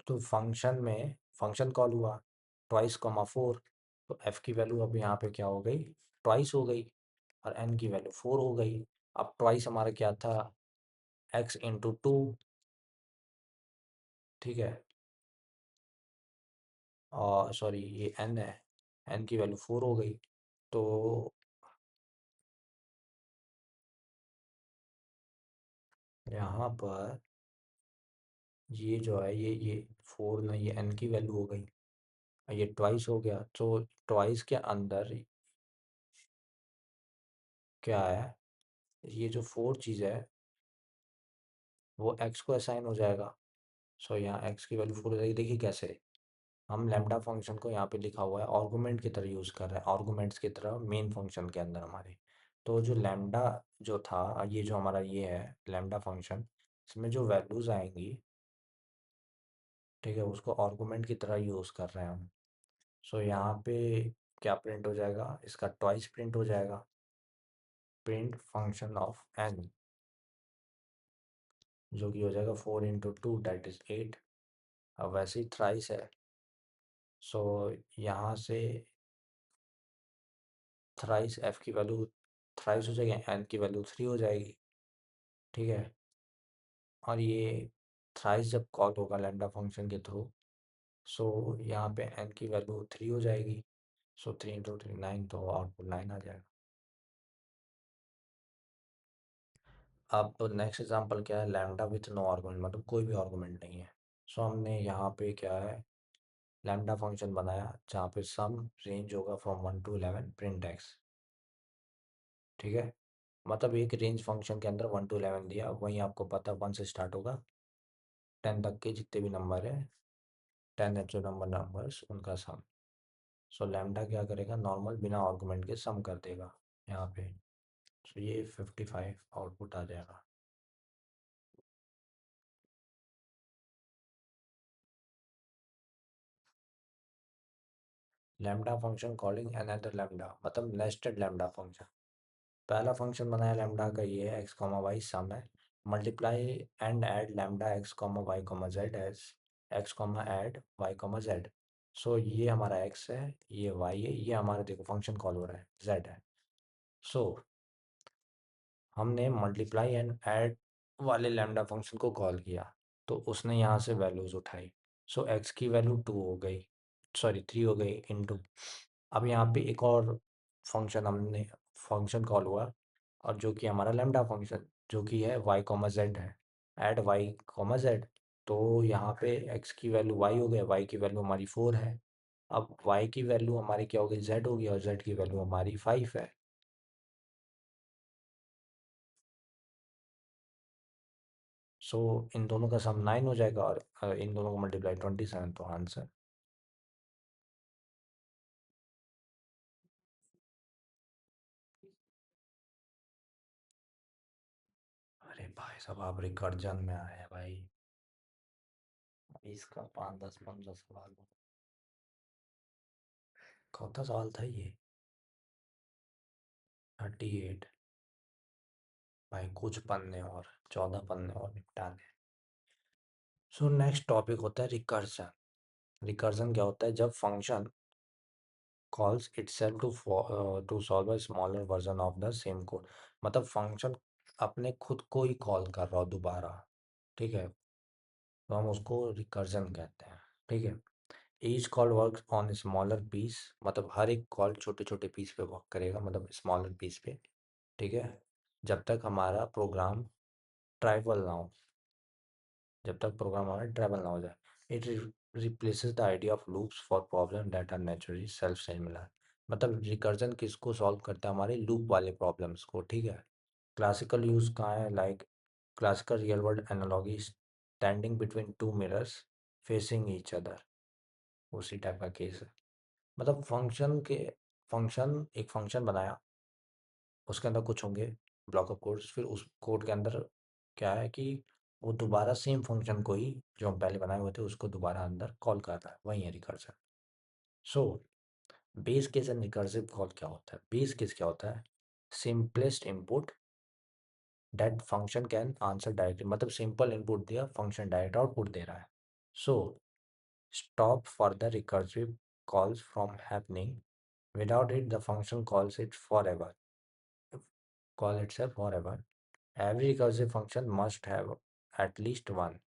तो फंक्शन में फंक्शन कॉल हुआ ट्वाइस कॉमा 4, तो एफ की वैल्यू अब यहाँ पे क्या हो गई, ट्वाइस हो गई, और एन की वैल्यू 4 हो गई। अब ट्वाइस हमारा क्या था, एक्स इंटू 2, ठीक है, और सॉरी ये एन है, एन की वैल्यू 4 हो गई। तो यहाँ पर ये जो है, ये 4 में ये एन की वैल्यू हो गई, ये ट्वाइस हो गया, तो ट्वाइस के अंदर क्या है, ये जो 4 चीज़ है वो एक्स को असाइन हो जाएगा। सो यहाँ एक्स की वैल्यू 4 हो जाएगी। देखिए कैसे, हम लैम्डा फंक्शन को यहाँ पे लिखा हुआ है आर्गुमेंट की तरह यूज़ कर रहे हैं, आर्गुमेंट्स की तरह मेन फंक्शन के अंदर हमारे। तो जो लैम्डा जो था, ये जो हमारा ये है लैम्डा फंक्शन, इसमें जो वैल्यूज़ आएंगी, ठीक है, उसको आर्गुमेंट की तरह यूज़ कर रहे हैं हम। सो यहाँ पे क्या प्रिंट हो जाएगा, इसका ट्वाइस प्रिंट हो जाएगा, प्रिंट फंक्शन ऑफ एन, जो कि हो जाएगा 4 इंटू 2 दैट इज 8। अब वैसे ही थ्राइस है, सो यहाँ से थ्राइस एफ की वैल्यू थ्राइस हो जाएगी, एन की वैल्यू 3 हो जाएगी, ठीक है। और ये थ्राइस जब कॉल होगा लैम्डा फंक्शन के थ्रू, सो यहाँ पे एन की वैल्यू 3 हो जाएगी। सो 3 इंटू 3 9, तो आउटपुट 9 आ जाएगा। अब नेक्स्ट एग्जांपल क्या है, लैम्डा विथ नो आर्गुमेंट, मतलब कोई भी आर्गुमेंट नहीं है। सो हमने यहाँ पे क्या है, लैम्डा फंक्शन बनाया जहाँ पे सम रेंज होगा फ्रॉम 1 to 11 प्रिंट एक्स, ठीक है। मतलब एक रेंज फंक्शन के अंदर 1 to 11 दिया, वहीं आपको पता 1 से स्टार्ट होगा 10 तक के जितने भी नंबर है, 10 नेचुरल नंबर्स उनका सम। सो लैम्डा क्या करेगा, नॉर्मल बिना आर्गुमेंट के सम कर देगा यहाँ पे। सो ये 55 आउटपुट आ जाएगा। Lambda function calling another lambda, मतलब नेस्टेड लैम्डा फंक्शन। पहला फंक्शन बनाया लैम्डा का, ये है एक्स कॉमा वाई सम है, multiply and add lambda x comma Y comma Z as X comma add Y comma Z. So ये हमारा x है, ये वाई है, ये हमारा देखो फंक्शन कॉल हो रहा है जेड है। सो हमने मल्टीप्लाई एंड ऐड वाले लैम्डा फंक्शन को कॉल किया, तो उसने यहाँ से वैल्यूज़ उठाई। सो एक्स की वैल्यू 2 हो गई, सॉरी 3 हो गई इनटू। अब यहाँ पे एक और फंक्शन हमने फंक्शन कॉल हुआ, और जो कि हमारा लैम्डा फंक्शन जो कि है वाई कॉमा जेड है, ऐड वाई कॉमा जेड। तो यहाँ पे एक्स की वैल्यू वाई हो गया, वाई की वैल्यू हमारी 4 है। अब वाई की वैल्यू हमारी क्या हो गई, जेड हो गई, और जेड की वैल्यू हमारी 5 है। सो इन दोनों का सम 9 हो जाएगा, और इन दोनों को मल्टीप्लाई 27, तो आंसर। अरे भाई साहब, आप रिकर्जन में आए हैं भाई। इसका 5 10 15 सवाल, कौन सा सवाल था ये, 38। भाई कुछ पन्ने और, 14 पन्ने और निपटाने। सो नेक्स्ट टॉपिक होता है रिकर्जन। रिकर्जन क्या होता है, जब function calls itself to solve a smaller version of the same code. मतलब फंक्शन अपने खुद को ही कॉल कर रहा हो दोबारा, ठीक है, तो हम उसको रिकर्जन कहते हैं, ठीक है। Each call work on smaller piece, मतलब हर एक कॉल छोटे छोटे पीस पे वर्क करेगा, मतलब स्मॉलर पीस पे, ठीक है। जब तक हमारा प्रोग्राम ट्राइवल ना हो, जब तक प्रोग्राम हमारा ट्राइवल ना हो जाए। It replaces the idea of loops for problem that are naturally self similar. मतलब रिकर्जन किसको सॉल्व करता है, हमारे लूप वाले प्रॉब्लम्स को, ठीक है। क्लासिकल यूज कहाँ है, like classical real world analogy standing between two mirrors facing each other, उसी टाइप का केस है। मतलब फंक्शन एक फंक्शन बनाया, उसके अंदर कुछ होंगे ब्लॉक ऑफ कोड्स, फिर उस कोड के अंदर क्या है कि वो दोबारा सेम फंक्शन को ही जो हम पहले बनाए हुए थे उसको दोबारा अंदर कॉल कर रहा है, वही है recursion. So base case and recursive call क्या होता है, बेस केस क्या होता है, simplest input that function can answer directly, मतलब सिंपल इनपुट दिया, फंक्शन डायरेक्ट आउटपुट दे रहा है। So stop further recursive calls from happening. Without it, the function calls it forever. Call itself forever. Every recursive function must have at least one.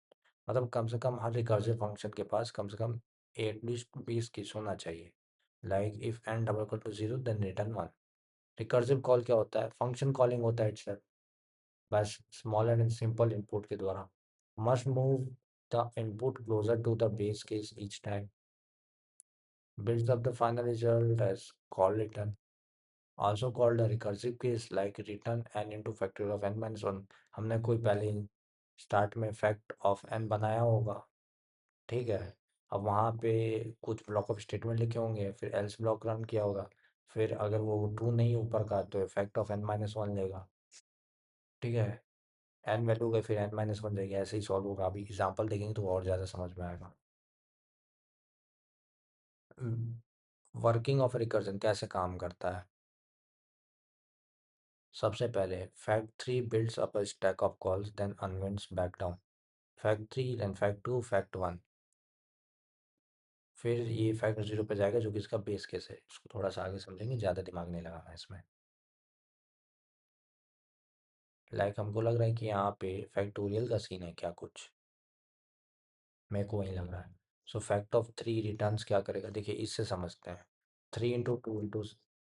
मतलब कम से कम हर recursive function के पास कम से कम at least 20 case होना चाहिए। Like if n double equal to 0 then return 1। Recursive call क्या होता है, function calling होता है इट्सल्फ, बस स्मॉल एंड सिंपल इनपुट के द्वारा। Must move the input closer to the base case each time, builds up the final result as call return, also called a recursive case, like return n into factorial of n minus 1। हमने कोई पहले start में fact of n बनाया होगा, ठीक है। अब वहाँ पे कुछ ब्लॉक ऑफ स्टेटमेंट लिखे होंगे, फिर एल्स ब्लॉक रन किया होगा, फिर अगर वो ट्रू नहीं ऊपर का तो फैक्ट ऑफ n माइनस 1 लेगा, ठीक है। n वैल्यू गई, फिर n माइनस 1 जाएगी, ऐसे ही सॉल्व होगा। अभी एग्जाम्पल देखेंगे तो और ज़्यादा समझ में आएगा। वर्किंग ऑफ रिकर्जन कैसे काम करता है, सबसे पहले fact 3 builds up a stack of calls then unwinds back down, fact 3 then fact 2 fact 1, फिर ये फैक्टर 0 पे जाएगा जो कि इसका बेस केस है, उसको थोड़ा सा आगे समझेंगे, ज़्यादा दिमाग नहीं लगाना इसमें। लाइक हमको लग रहा है कि यहाँ पे फैक्टोरियल का सीन है क्या कुछ, मेरे को वही लग रहा है। सो फैक्ट ऑफ 3 रिटर्न्स क्या करेगा, देखिए इससे समझते हैं। 3 into two into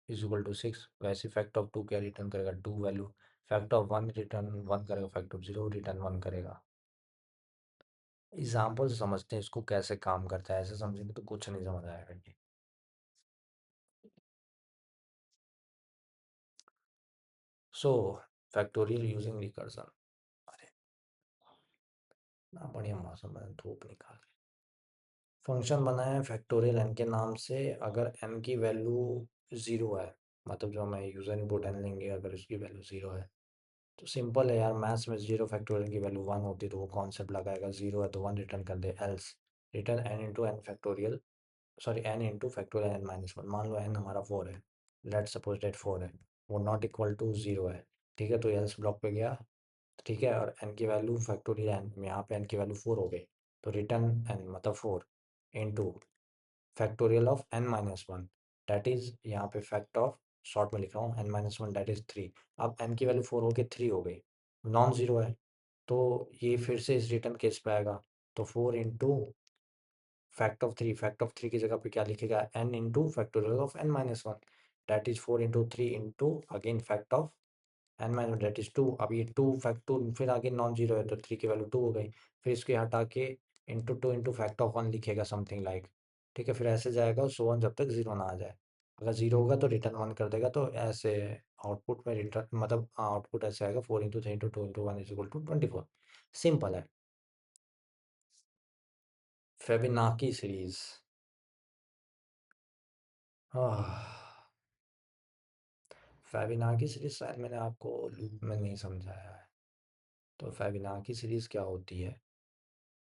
is equal to 6, वैसे फैक्ट ऑफ 2 क्या रिटर्न करेगा, 2 वैल्यू। फैक्ट ऑफ 1 रिटर्न 1 करेगा, फैक्ट ऑफ 0 रिटर्न 1 करेगा। एग्जाम्पल से समझते हैं इसको कैसे काम करता है, ऐसे समझेंगे तो कुछ नहीं समझ आएगा ये। सो फैक्टोरियल यूजिंग रिकर्सन। अरे ना, बढ़िया मौसम है, धूप निकाल। फंक्शन बनाया है फैक्टोरियल एन के नाम से, अगर एन की वैल्यू ज़ीरो है, मतलब जो हमें यूज़र इनपुट एन लेंगे अगर उसकी वैल्यू ज़ीरो है, तो सिंपल है यार, मैथ्स में जीरो फैक्टोरियल की वैल्यू वन होती है तो वो कॉन्सेप्ट लगाएगा, ज़ीरो है तो वन रिटर्न कर दे, else return N into N factorial, sorry N into factorial N minus one. मान लो एन हमारा फोर है, लेट सपोज डेट फोर है, वो नॉट इक्वल टू ज़ीरो है, ठीक है, तो एल्स ब्लॉक पे गया, ठीक है, और एन की वैल्यू फैक्टोरियल एन में, यहाँ पे एन की वैल्यू फोर हो गई, तो रिटर्न एन मतलब four into factorial of n minus one, that is यहाँ पे फैक्ट ऑफ, शॉर्ट में लिख रहा हूँ, n minus one that is three. अब एन की वैल्यू फोर होके थ्री हो गई, नॉन जीरो है, तो ये फिर से इस रिटर्न केस पे आएगा, तो four into fact of three की जगह पे क्या लिखेगा, n into factorial of n minus one, that is four into three into again fact of n minus that is two. अब ये टू फैक्ट टू फिर आगे नॉन जीरो है तो थ्री की वैल्यू टू हो गई, फिर इसके हटा के into two into fact of one लिखेगा समथिंग लाइक, ठीक है, फिर ऐसे जाएगा सो वन जब तक जीरो ना आ जाए, अगर जीरो होगा तो रिटर्न वन कर देगा, तो ऐसे आउटपुट में रिटर्न मतलब आउटपुट ऐसे आएगा, four into three into two into one is equal to 24। Simple है। फेबिनाकी सीरीज, फेबिनाकी सीरीज शायद मैंने आपको लूप में नहीं समझाया है। तो फेबिनाकी सीरीज क्या होती है,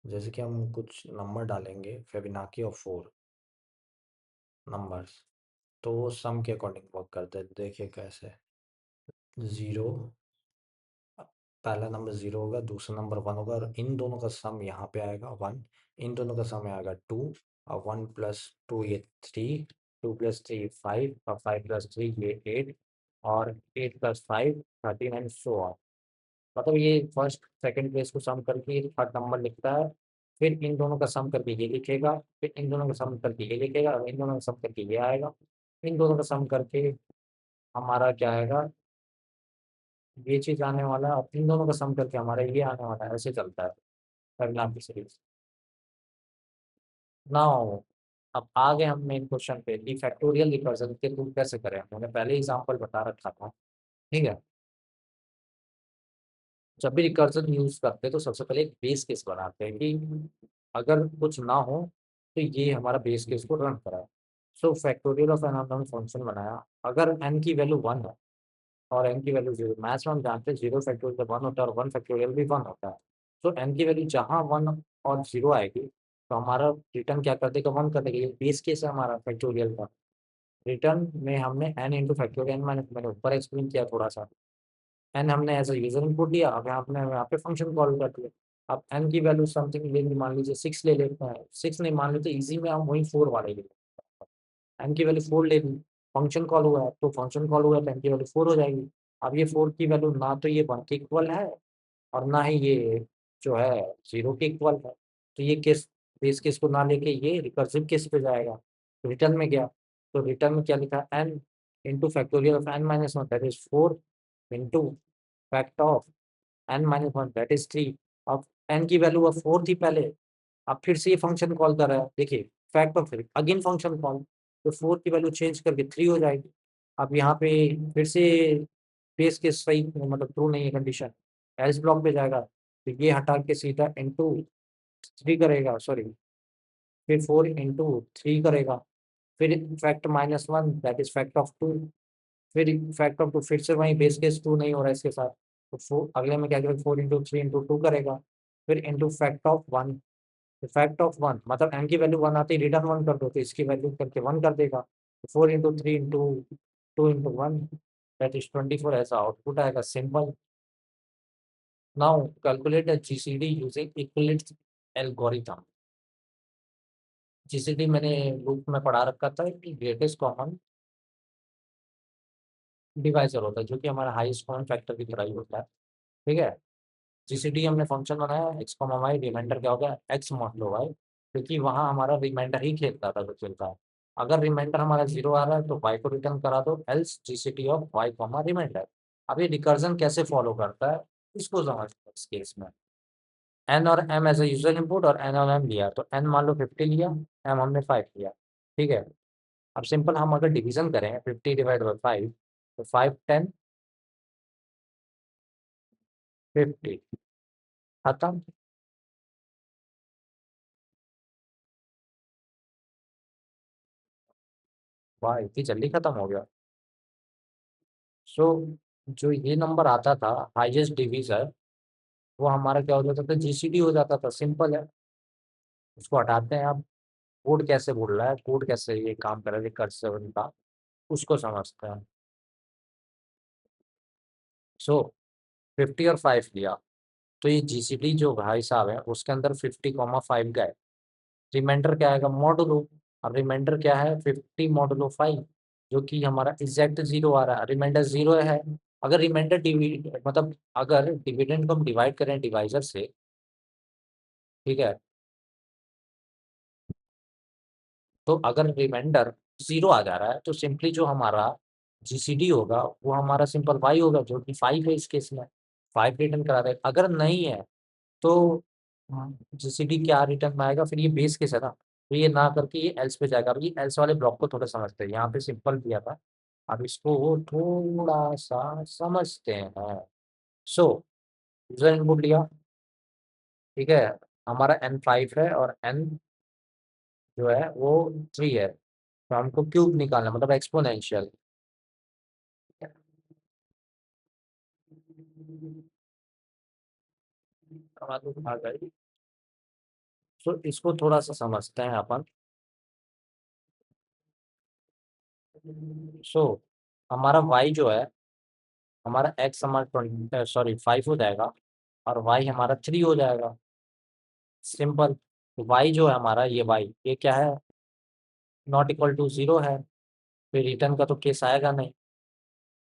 जैसे कि हम कुछ नंबर डालेंगे फेबिनाकी ऑफ फोर नंबर्स, तो वो सम के अकॉर्डिंग वर्क करते हैं, देखिए कैसे। ज़ीरो, पहला नंबर ज़ीरो होगा, दूसरा नंबर वन होगा, और इन दोनों का सम यहाँ पे आएगा वन, इन दोनों का सम आएगा टू, और वन प्लस टू ये three, two plus three five, और फाइव प्लस थ्री ये एट, और eight plus five 13 and so on. मतलब ये फर्स्ट सेकंड प्लेस को सम करके थर्ड नंबर लिखता है, फिर इन दोनों का सम करके ये लिखेगा, फिर इन दोनों का सम करके ये लिखेगा, और इन दोनों का सम करके ये आएगा, इन दोनों का सम करके हमारा क्या आएगा, ये चीज आने वाला है, और इन दोनों का सम करके हमारा ये आने वाला है, ऐसे चलता है परिणाम की सीरीज। नाउ अब आ गए हम मेन क्वेश्चन पे कि फैक्टोरियल रिकर्जन के थ्रू कैसे करें, मैंने पहले एग्जांपल बता रखा था, ठीक है। जब भी रिकर्जन यूज करते हैं तो सबसे पहले एक बेस केस बनाते हैं कि अगर कुछ ना हो तो ये हमारा बेस केस को रन कराए। सो फैक्टोरियल ऑफ एन हमने फंक्शन बनाया, अगर एन की वैल्यू वन है और एन की वैल्यू जीरो, मैथ्स में हम जानते हैं जीरो फैक्टोरियल वन होता है और वन फैक्टोरियल भी वन होता है। तो एन की वैल्यू जहाँ वन और जीरो आएगी तो हमारा रिटर्न क्या कर देगा, वन कर देगा, ये बेस केस है हमारा फैक्टोरियल का। रिटर्न में हमने एन इंटू फैक्टोरियल मैंने ऊपर एक्सप्लेन किया थोड़ा सा, एन हमने एज अ यूजर इनपुट दिया, अब आपने यहाँ पे फंक्शन कॉल कर दिया। अब एन की वैल्यू समथिंग ले ली, मान लीजिए सिक्स ले लेते हैं, सिक्स नहीं मान लेते, इजी में हम वही फोर वाले ले लेते हैं, एन की वैल्यू फोर ले ली, फंक्शन कॉल हुआ है तो फंक्शन कॉल हुआ है तो एन की वैल्यू फोर हो जाएगी। अब ये फोर की वैल्यू ना तो ये वन के इक्वल है और ना ही ये जो है जीरो के इक्वल है, तो ये केस बेस केस को ना लेके ये रिकर्सिव केस पे जाएगा। रिटर्न में गया, तो रिटर्न में क्या लिखा, n into factorial of n minus one that is four into fact of n minus one that is three. अब एन की वैल्यू अब फोर थी पहले, अब फिर से ये फंक्शन कॉल कर रहा है, देखिए fact of again function call, तो फोर की वैल्यू चेंज करके थ्री हो जाएगी। अब यहाँ पे फिर से बेस केस सही मतलब ट्रू नहीं है कंडीशन, एल्स ब्लॉक पे जाएगा, तो ये हटा के सीधा इंटू थ्री करेगा, सॉरी फिर फोर इंटू थ्री करेगा, फिर fact minus one that is fact of two, फिर फैक्ट ऑफ टू, फिर से वही बेस केस टू नहीं हो रहा है इसके साथ, तो फोर अगले में क्या करेगा, four into three into to करेगा, फिर into fact of one, fact of one मतलब एन की वैल्यू वन आती है, रिटर्न वन कर दो तो इसकी वैल्यू करके वन कर देगा, four into three into two into one that is 24, ऐसा आउटपुट आएगा simple. Now calculate the GCD using equivalence algorithm. GCD मैंने बुक में पढ़ा रखा था कि ग्रेटेस्ट कॉमन डिवाइजर होता है, जो कि हमारा हाईएस्ट कॉमन फैक्टर की तरह ही होता है। ठीक है। जीसीडी हमने फंक्शन बनाया, एक्स कॉमा वाई, रिमाइंडर क्या हो गया, एक्स मॉडलो वाई, क्योंकि वहाँ हमारा रिमाइंडर ही खेलता था जो चलता है। अगर रिमाइंडर हमारा 0 आ रहा है तो वाई को रिटर्न करा दो, else GCD of y comma remainder. अब ये रिकर्जन कैसे फॉलो करता है इसको समझते हैं इस केस में। एन और m as a user input और एन और एम लिया, तो एन मान लो 50 लिया, एम हमने 5 लिया। ठीक है। अब सिंपल हम अगर डिवीजन करें 50 डिवाइड बाई 5, तो 5 10 50 खत्म। वाह, इतनी जल्दी खत्म हो गया। सो जो ये नंबर आता था हाईएस्ट डिवीजर, वो हमारा क्या हो जाता था, जीसीडी हो जाता था। सिंपल है। उसको हटाते हैं। अब कोड कैसे बोल रहा है, कोड कैसे ये काम कर रहा है कर्सर का, उसको समझते हैं। सो 50 और 5 लिया, तो ये जीसीडी जो भाई साहब है उसके अंदर 50,5 गए। रिमाइंडर क्या आएगा, मॉडुलो। अब रिमाइंडर क्या है, 50 मॉडुलो 5, जो कि हमारा एग्जैक्ट 0 आ रहा है, रिमाइंडर 0 है। अगर रिमाइंडर मतलब अगर डिविडेंड को हम डिवाइड करें डिवाइजर से, ठीक है, तो अगर रिमाइंडर 0 आ जा रहा है तो सिंपली जो हमारा जीसीडी होगा वो हमारा सिंपल वाई होगा, जो कि 5 है इस केस में। 5 रिटर्न करा देगा। अगर नहीं है तो जीसीडी क्या रिटर्न में आएगा, फिर ये बेस केस है ना, तो ये ना करके ये एल्स पे जाएगा। अब ये एल्स वाले ब्लॉक को थोड़ा समझते हैं, यहाँ पे सिंपल दिया था, अब इसको थोड़ा सा समझते हैं। सो यूजर इनपुट लिया, ठीक है, हमारा n 5 है और n जो है वो 3 है, तो हमको क्यूब निकालना मतलब एक्सपोनेंशियल। आ गई। सो इसको थोड़ा सा समझते हैं अपन। सो हमारा y जो है, हमारा x हमारा 20 सॉरी 5 हो जाएगा, और y हमारा 3 हो जाएगा। सिंपल। तो y जो है हमारा, ये y ये क्या है, नॉट इक्वल टू 0 है। फिर रिटर्न का तो केस आएगा नहीं।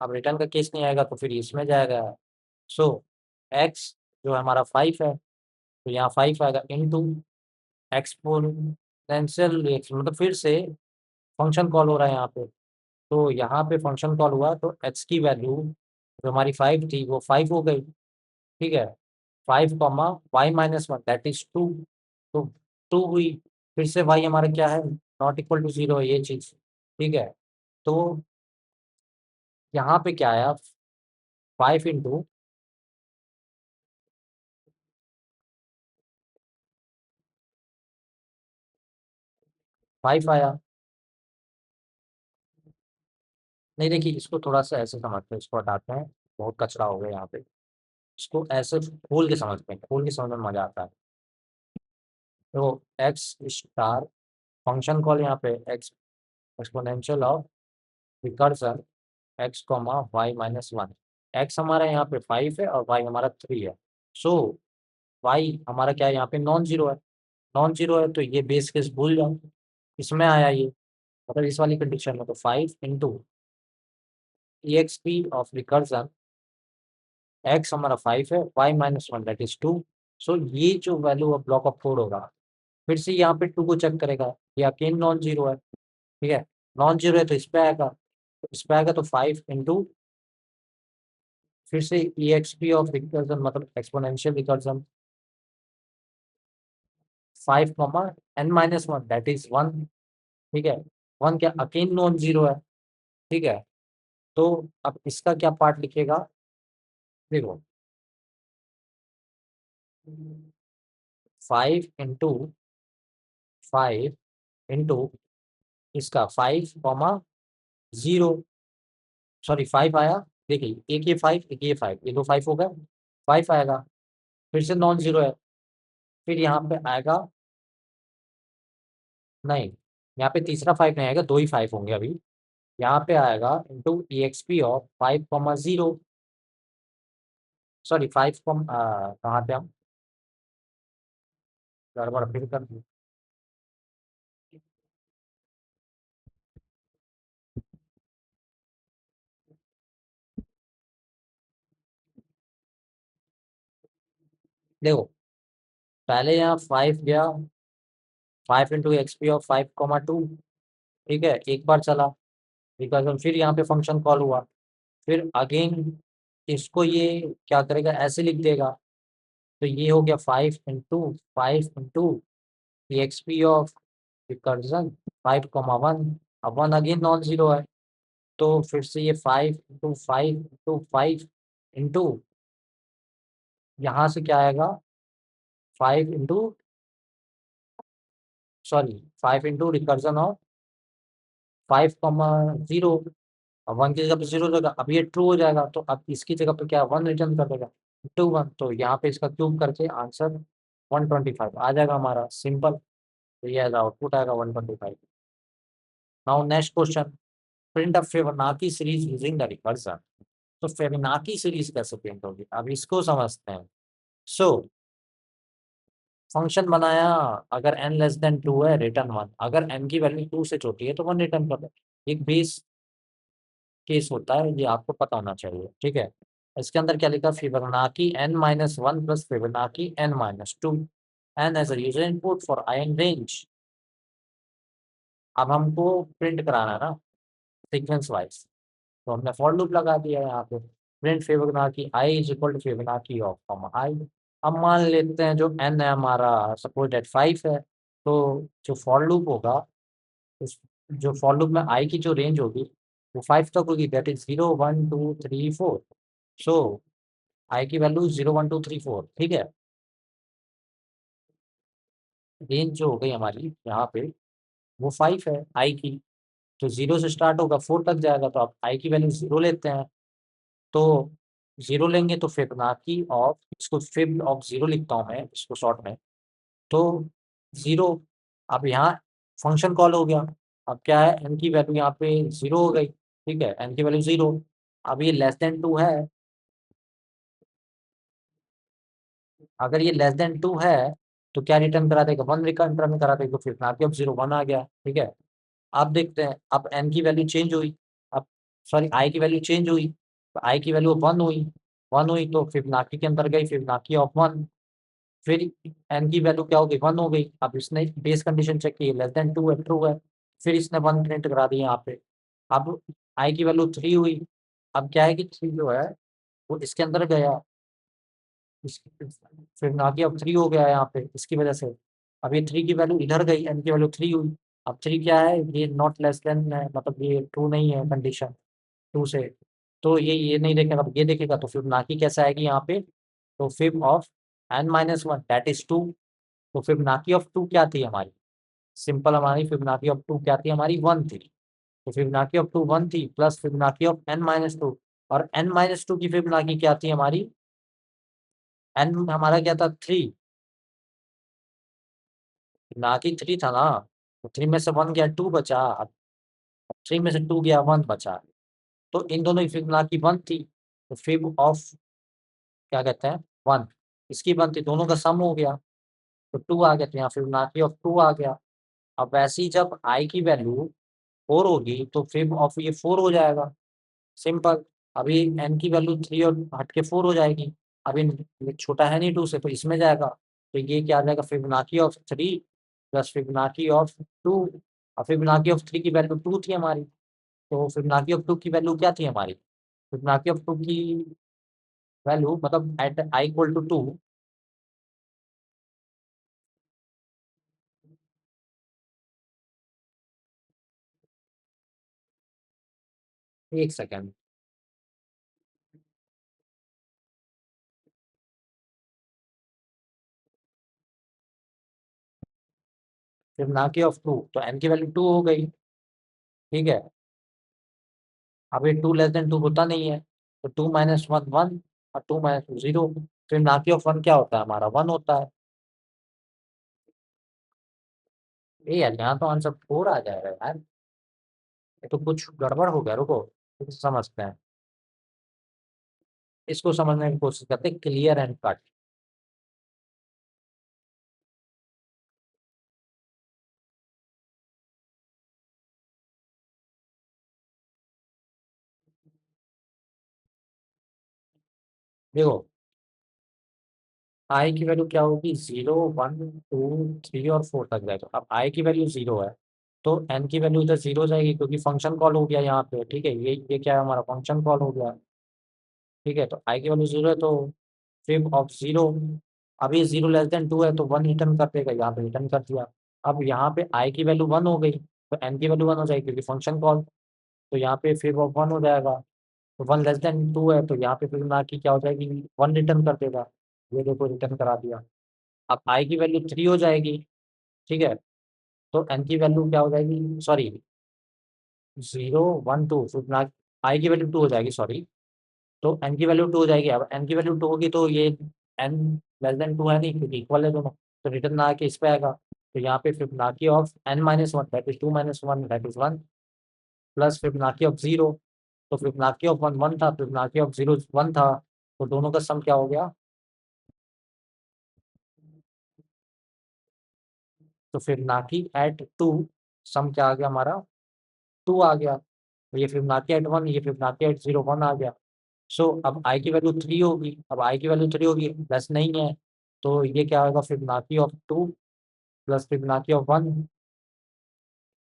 अब रिटर्न का केस नहीं आएगा तो फिर इसमें जाएगा। सो x जो हमारा 5 है, तो यहाँ 5 आएगा इनटू एक्सपोनेंशियल रिएक्शन, मतलब फिर से फंक्शन कॉल हो रहा है यहाँ पे। तो यहाँ पे फंक्शन कॉल हुआ तो x की वैल्यू जो हमारी 5 थी वो 5 हो गई। ठीक है। 5 y-1 दैट इज 2, तो 2 हुई। फिर से y हमारा क्या है, नॉट इक्वल टू 0 है ये चीज। ठीक है। तो यहाँ पे क्या आया, 5 इंटू 5 आया। नहीं देखिए, इसको थोड़ा सा ऐसे समझते हैं, इसको हटाते हैं, बहुत कचरा हो गया यहाँ पे। इसको ऐसे खोल के समझते हैं, खोल के समझने में मजा आता है। तो एक्स स्टार फंक्शन कॉल यहाँ पे x exponential of recursion x comma y-1। X हमारा यहाँ पे 5 है और y हमारा 3 है। सो y हमारा क्या है, यहाँ पे नॉन जीरो है। नॉन जीरो है तो ये बेस केस भूल जाओ, इसमें आया ये, मतलब इस वाली कंडीशन में। तो 5 into EXP of recursion x हमारा 5 है, y-1 दैट इज 2। सो ये जो वैल्यू ब्लॉक ऑफ कोड होगा, फिर से यहाँ पे 2 को चेक करेगा, ये अकेन नॉन जीरो है। ठीक है। नॉन जीरो है तो इस पे आएगा, तो इस पे आएगा तो 5 इंटू फिर से EXP ऑफ रिकर्जन मतलब exponential recursion 5 comma n-1 that is 1। ठीक है। 1 क्या अकेन नॉन जीरो है। ठीक है। तो अब इसका क्या पार्ट लिखेगा, देखो, 5 इंटू इसका 5 कॉमा 0, सॉरी 5 आया। देखिए, एक ये 5 एक ये 5, ये दो 5 हो गया, 5 आएगा। फिर से नॉन जीरो है, फिर यहाँ पे आएगा, नहीं, यहाँ पे तीसरा 5 नहीं आएगा, दो ही 5 होंगे अभी। यहाँ पे आएगा into EXP of 5 comma 0, sorry 5 com कहाँ पे हम गड़बड़ फिर कर दी। देखो, पहले यहाँ 5 गया, 5 इंटू एक्स पी ऑफ 5,2, ठीक है, एक बार चला, बिकॉज फिर यहाँ पे फंक्शन कॉल हुआ, फिर अगेन इसको ये क्या करेगा, ऐसे लिख देगा, तो ये हो गया 5 into x P of recursion 5,1। अब 1 अगेन नॉन जीरो है, तो फिर से ये 5 इंटू 5 इंटू यहाँ से क्या आएगा, 5 into, sorry, 5 into recursion of 5,0। अब 1 की जगह पे 0 देगा, अब ये ट्रू हो जाएगा, तो अब इसकी जगह पे क्या 1 रिटर्न कर देगा, 2 1, तो यहाँ पे इसका क्यूब करके आंसर 125 आ जाएगा हमारा, सिंपल। तो ये आउटपुट आएगा 125। Now next question, print a Fibonacci series using the recursion. तो फिबोनाची सीरीज कैसे प्रिंट होगी, अब इसको समझते हैं। सो फंक्शन बनाया, अगर n लेस देन 2 है रिटर्न 1, अगर n की वैल्यू 2 से छोटी है तो 1 रिटर्न कर दे। एक बेस केस होता है, ये आपको पता होना चाहिए, ठीक है। इसके अंदर क्या लिखा, Fibonacci n-1 plus Fibonacci n-2, n as a user input for i in range. अब हमको प्रिंट कराना है ना सीक्वेंस वाइज, तो हमने फॉर लूप लगा दिया है यहाँ पे, print Fibonacci I is equal to Fibonacci of comma I. अब मान लेते हैं जो n है हमारा, सपोज दैट 5 है, तो जो फॉर लूप होगा, उस जो फॉर लूप में आई की जो रेंज होगी वो 5 तक होगी, दैट इज 0 1 2 3 4। सो आई की वैल्यू 0 1 2 3 4, ठीक है। रेंज जो हो गई हमारी यहाँ पे वो 5 है आई की, तो 0 से स्टार्ट होगा 4 तक जाएगा, तो आप आई की वैल्यू 0 लेते हैं, तो 0 लेंगे तो फिबोनाची ऑफ, इसको फिब ऑफ 0 लिखता हूँ मैं इसको शॉर्ट में, तो 0। अब यहाँ फंक्शन कॉल हो गया, अब क्या है, एन की वैल्यू यहाँ पे 0 हो गई, ठीक है, एन की वैल्यू 0। अब ये लेस देन 2 है, अगर ये लेस देन 2 है तो क्या रिटर्न करा देगा, 1 रिटर्न करा देगा, तो फिबोनाची ऑफ 0 1 आ गया, ठीक है। अब देखते हैं, अब एन की वैल्यू चेंज हुई, अब सॉरी आई की वैल्यू चेंज हुई, तो आई की वैल्यू 1 हुई, 1 हुई तो फिबोनाची के अंदर गई, फिबोनाची ऑफ 1, फिर एन की वैल्यू क्या हो गई, 1 हो गई। अब इसने बेस कंडीशन चेक की, लेस देन 2 है, ट्रू है, फिर इसने 1 प्रिंट करा दिया यहाँ पे। अब आई की वैल्यू 3 हुई, अब क्या है कि 3 जो है वो इसके अंदर गया, फिबोनाची अब 3 हो गया यहाँ पे इसकी वजह से। अब ये 3 की वैल्यू इधर गई, एन की वैल्यू 3 हुई, अब 3 क्या है, ये नॉट लेस देन है, मतलब ये ट्रू नहीं है कंडीशन 2 से, तो ये नहीं देखेगा, अब ये देखेगा, तो फिबोनाची कैसे आएगी यहाँ पे, तो fib of n-1 that is 2। तो फिबोनाची ऑफ 2 क्या थी हमारी, सिंपल, हमारी फिबोनाची ऑफ 2 क्या थी हमारी, 1 थी, तो फिबोनाची ऑफ 2 1 थी, प्लस फिबोनाची ऑफ n-2, और n-2 की फिबोनाची क्या थी हमारी, n हमारा क्या था 3, ना कि 3 था ना, तो 3 में से 1 गया 2 बचा, अब 3 में से 2 गया 1 बचा, तो इन दोनों की फिबोनाची 1 थी, तो फिब ऑफ क्या कहते हैं 1, इसकी 1 थी, दोनों का सम हो गया, तो 2 आ गया, तो यहाँ फिबोनाची ऑफ 2 आ गया। अब वैसे ही जब आई की वैल्यू 4 होगी तो फिब ऑफ ये 4 हो जाएगा, सिंपल। अभी एन की वैल्यू 3 और हट के 4 हो जाएगी, अभी छोटा है नहीं 2 से, तो इसमें जाएगा, तो ये क्या आ जाएगा, Fibonacci of 3 plus Fibonacci of 2, और फिबोनाची ऑफ 3 की वैल्यू 2 थी हमारी, तो फिबोनाची ऑफ 2 की वैल्यू क्या थी हमारी, फिबोनाची ऑफ 2 की वैल्यू मतलब एट आई इक्वल टू 2, एक सेकेंड, फिबोनाची ऑफ 2, तो एन की वैल्यू 2 हो गई, ठीक है। अब ये 2 लेस देन 2 होता नहीं है, तो 2 माइनस 1 1, और 2 माइनस 2 0, फिबोनाची ऑफ 1 क्या होता है हमारा, 1 होता है। ये यार यहाँ तो आंसर 4 आ जाएगा यार, ये तो कुछ गड़बड़ हो गया, रुको इसको समझते हैं, इसको समझने की कोशिश करते हैं, क्लियर एंड कट। देखो, आई की वैल्यू क्या होगी, 0 1 2 3 और 4 तक जाएगा। अब आई की वैल्यू 0 है तो एन की वैल्यू इधर 0 जाएगी क्योंकि फंक्शन कॉल हो गया यहाँ पे, ठीक है। ये क्या है, हमारा फंक्शन कॉल हो गया, ठीक है। तो आई की वैल्यू 0 है तो फिब ऑफ 0, अब ये 0 <2 है तो 1 रिटर्न कर देगा, यहाँ पे रिटर्न कर दिया। अब यहाँ पे आई की वैल्यू 1 हो गई तो एन की वैल्यू 1 हो जाएगी क्योंकि फंक्शन कॉल, तो यहाँ पे फिब ऑफ 1 हो जाएगा। तो 1 <2 है तो यहाँ पे फिर ना की क्या हो जाएगी, 1 रिटर्न कर देगा। ये देखो रिटर्न करा दिया। अब आई की वैल्यू 3 हो जाएगी, ठीक है। तो एन की वैल्यू क्या हो जाएगी, सॉरी 0 1 2, फिर ना आई की वैल्यू 2 हो जाएगी, सॉरी। तो एन की वैल्यू 2 हो जाएगी। अब एन की वैल्यू 2 होगी तो ये एन <2 है नहीं क्योंकि इक्वल है दोनों, तो रिटर्न ना आके इस पे आएगा। तो यहाँ पे Fibonacci of n-1 that is 2 - 1 that is 1 plus Fibonacci of 0, तो फिबोनाची ऑफ 1 1 था, फिबोनाची ऑफ 0 1 था, तो दोनों का सम क्या हो गया, तो फिबोनाची एट 2 सम क्या आ गया हमारा, 2 आ गया। तो ये फिबोनाची एट 1, ये फिबोनाची एट 0 1 आ गया। सो अब आई की वैल्यू 3 होगी, अब आई की वैल्यू 3 होगी, प्लस नहीं है तो ये क्या होगा, Fibonacci of 2 plus Fibonacci of 1।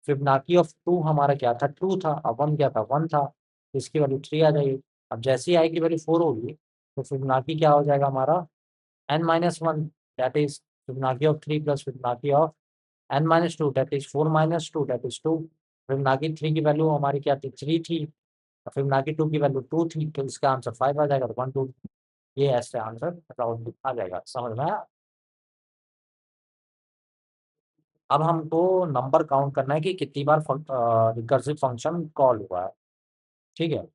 Fibonacci of 2 हमारा क्या था, 2 था, अब 1 क्या था, 1 था, तो इसकी वैल्यू 3 आ जाएगी। अब जैसे ही आई की वैल्यू 4 होगी तो फिबोनाची क्या हो जाएगा हमारा, n-1 that is Fibonacci of 3 plus Fibonacci of n-2 that is 4 - 2 that is 2। Fibonacci 3 की वैल्यू हमारी क्या थी, 3 थी, और फिबोनाची 2 की वैल्यू 2 थी, तो इसका आंसर 5 आ जाएगा, 1 2। ये ऐसे आंसर राउंड आ जाएगा, समझ में आया। अब हमको नंबर काउंट करना है कि कितनी बार रिकर्सिव फंक्शन कॉल हुआ है, ठीक है।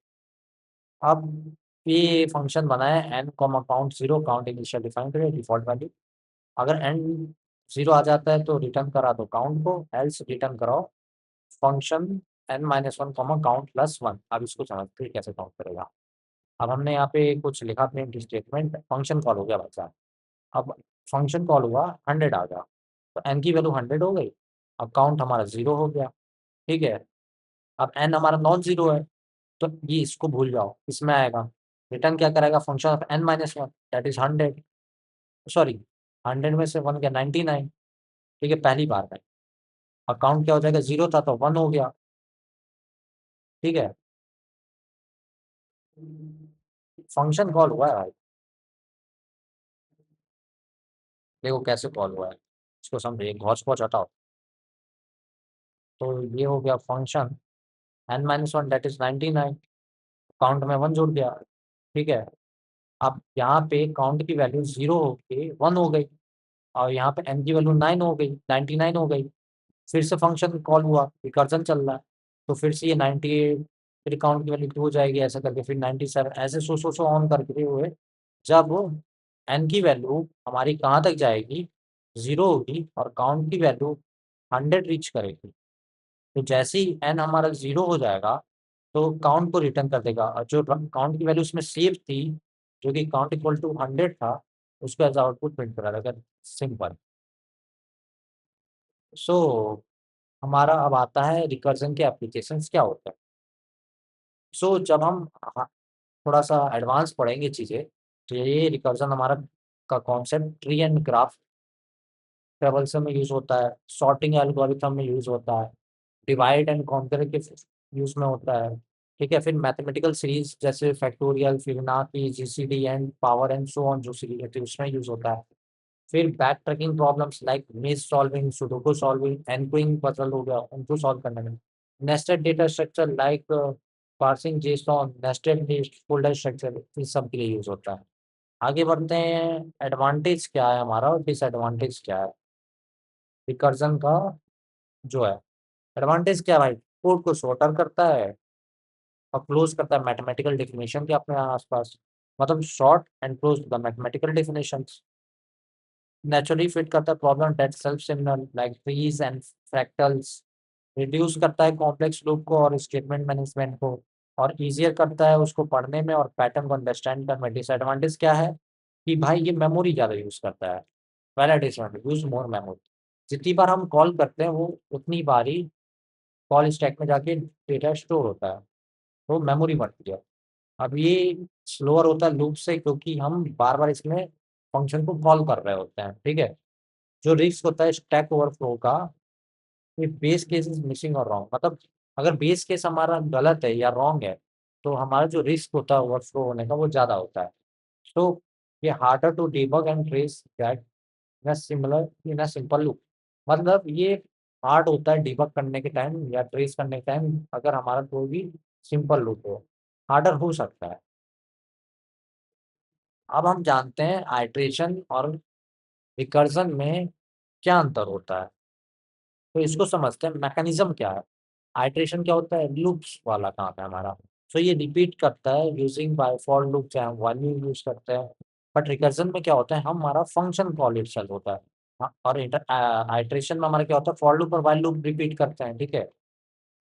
अब ये फंक्शन बनाया n comma count 0, count initial define करिए डिफॉल्ट वैल्यू। अगर एन 0 आ जाता है तो रिटर्न करा दो काउंट को, एल्स रिटर्न कराओ function n-1 comma count plus 1। अब इसको समझते हैं कैसे काउंट करेगा। अब हमने यहाँ पे कुछ लिखा प्रिंट स्टेटमेंट, फंक्शन कॉल हो गया बच्चा। अब फंक्शन कॉल हुआ 100 आ गया, तो एन की वैल्यू 100 हो गई। अब काउंट हमारा 0 हो गया, ठीक है। अब एन हमारा नॉन जीरो है तो ये इसको भूल जाओ, इसमें आएगा। रिटर्न क्या करेगा, function of n-1 that is 100, sorry 100 में से 1 गया 99, ठीक है, पहली बार में। अकाउंट क्या हो जाएगा, 0 था तो 1 हो गया, ठीक है। फंक्शन कॉल हुआ है भाई, देखो कैसे कॉल हुआ है, इसको समझिए, घौच पौच हटाओ। तो ये हो गया function n-1 that is 99, count में 1 जोड़ दिया, ठीक है। अब यहाँ पे काउंट की वैल्यू 0 होके 1 हो गई, और यहाँ पे n की वैल्यू 9 हो गई, 99 हो गई। फिर से फंक्शन कॉल हुआ, रिकर्जन चल रहा है, तो फिर से ये 98, फिर काउंट की वैल्यू 2 हो जाएगी, ऐसा करके फिर 97, ऐसे सो ऑन करके हुए जब n की वैल्यू हमारी कहाँ तक जाएगी, 0 होगी और काउंट की वैल्यू 100 रीच करेगी। तो जैसे ही n हमारा 0 हो जाएगा तो काउंट को रिटर्न कर देगा, और जो काउंट की वैल्यू उसमें सेव थी, जो कि काउंट इक्वल टू 100 था, उसको एज आउटपुट प्रिंट करा देगा, सिंपल। सो हमारा अब आता है रिकर्जन के एप्लीकेशंस क्या होते हैं। सो जब हम थोड़ा सा एडवांस पढ़ेंगे चीज़ें, तो ये रिकर्जन हमारा का कॉन्सेप्ट ट्री एंड ग्राफ ट्रेवल्सन में यूज़ होता है, सॉर्टिंग एल्गोरिथम में यूज़ होता है, डिवाइड एंड कॉन्कर के यूज़ में होता है, ठीक है। फिर मैथमेटिकल सीरीज जैसे factorial, Fibonacci, GCD and power and so on जो सीरीज होती है उसमें यूज़ होता है। फिर बैक ट्रैकिंग प्रॉब्लम्स लाइक मेज सॉल्विंग, सुडोकू सॉल्विंग, एनकोइंग पजल हो गया, उनको सॉल्व करने में। Nested data structure like parsing JSON, nested list, folder structure, इस सब के लिए यूज होता है। आगे बढ़ते हैं, एडवांटेज क्या है हमारा और डिसएडवांटेज क्या है रिकर्जन का, जो है एडवांटेज क्या है भाई, कोड को शॉर्टर करता है और क्लोज करता है मैथमेटिकल डेफिनेशन के अपने आसपास, मतलब short and close the mathematical definition. Naturally fit करता है problem that self similar like trees and fractals, reduce करता है कॉम्प्लेक्स लूप को और स्टेटमेंट मैनेजमेंट को, और ईजियर करता है उसको पढ़ने में और पैटर्न को अंडरस्टैंड करने में। डिसएडवांटेज क्या है कि भाई ये मेमोरी ज़्यादा यूज़ करता है, पहला डिसएडवांटेज, यूज मोर मेमोरी। जितनी बार हम कॉल करते हैं वो उतनी बार ही कॉल स्टैक में जाके डेटा स्टोर होता है, तो मेमोरी बढ़ती है। अब ये स्लोअर होता है लूप से क्योंकि हम बार बार इसमें फंक्शन को कॉल कर रहे होते हैं, ठीक है। जो रिस्क होता है स्टैक ओवरफ्लो का, ये बेस केस इज मिसिंग और रॉन्ग, मतलब अगर बेस केस हमारा गलत है या रॉन्ग है, तो हमारा जो रिस्क होता है ओवरफ्लो होने का वो ज़्यादा होता है। सो ये harder to debug and trace that in a simple loop, मतलब ये हार्ड होता है डिबग करने के टाइम या ट्रेस करने के टाइम अगर हमारा कोई भी सिंपल लूप हो, हार्डर हो सकता है। अब हम जानते हैं आइट्रेशन और रिकर्जन में क्या अंतर होता है, तो इसको समझते हैं मैकेनिज्म क्या है। आइट्रेशन क्या होता है, लूप्स वाला काम है हमारा। सो ये रिपीट करता है यूजिंग बाय फॉर लूप, चाहे हम व्हाइल लूप यूज करते हैं। बट रिकर्जन में क्या होता है, हमारा फंक्शन कॉल इटसेल्फ होता है। हाँ, और आइट्रेशन में हमारा क्या होता है, फॉर लूप और व्हाइल लूप रिपीट करते हैं, ठीक है।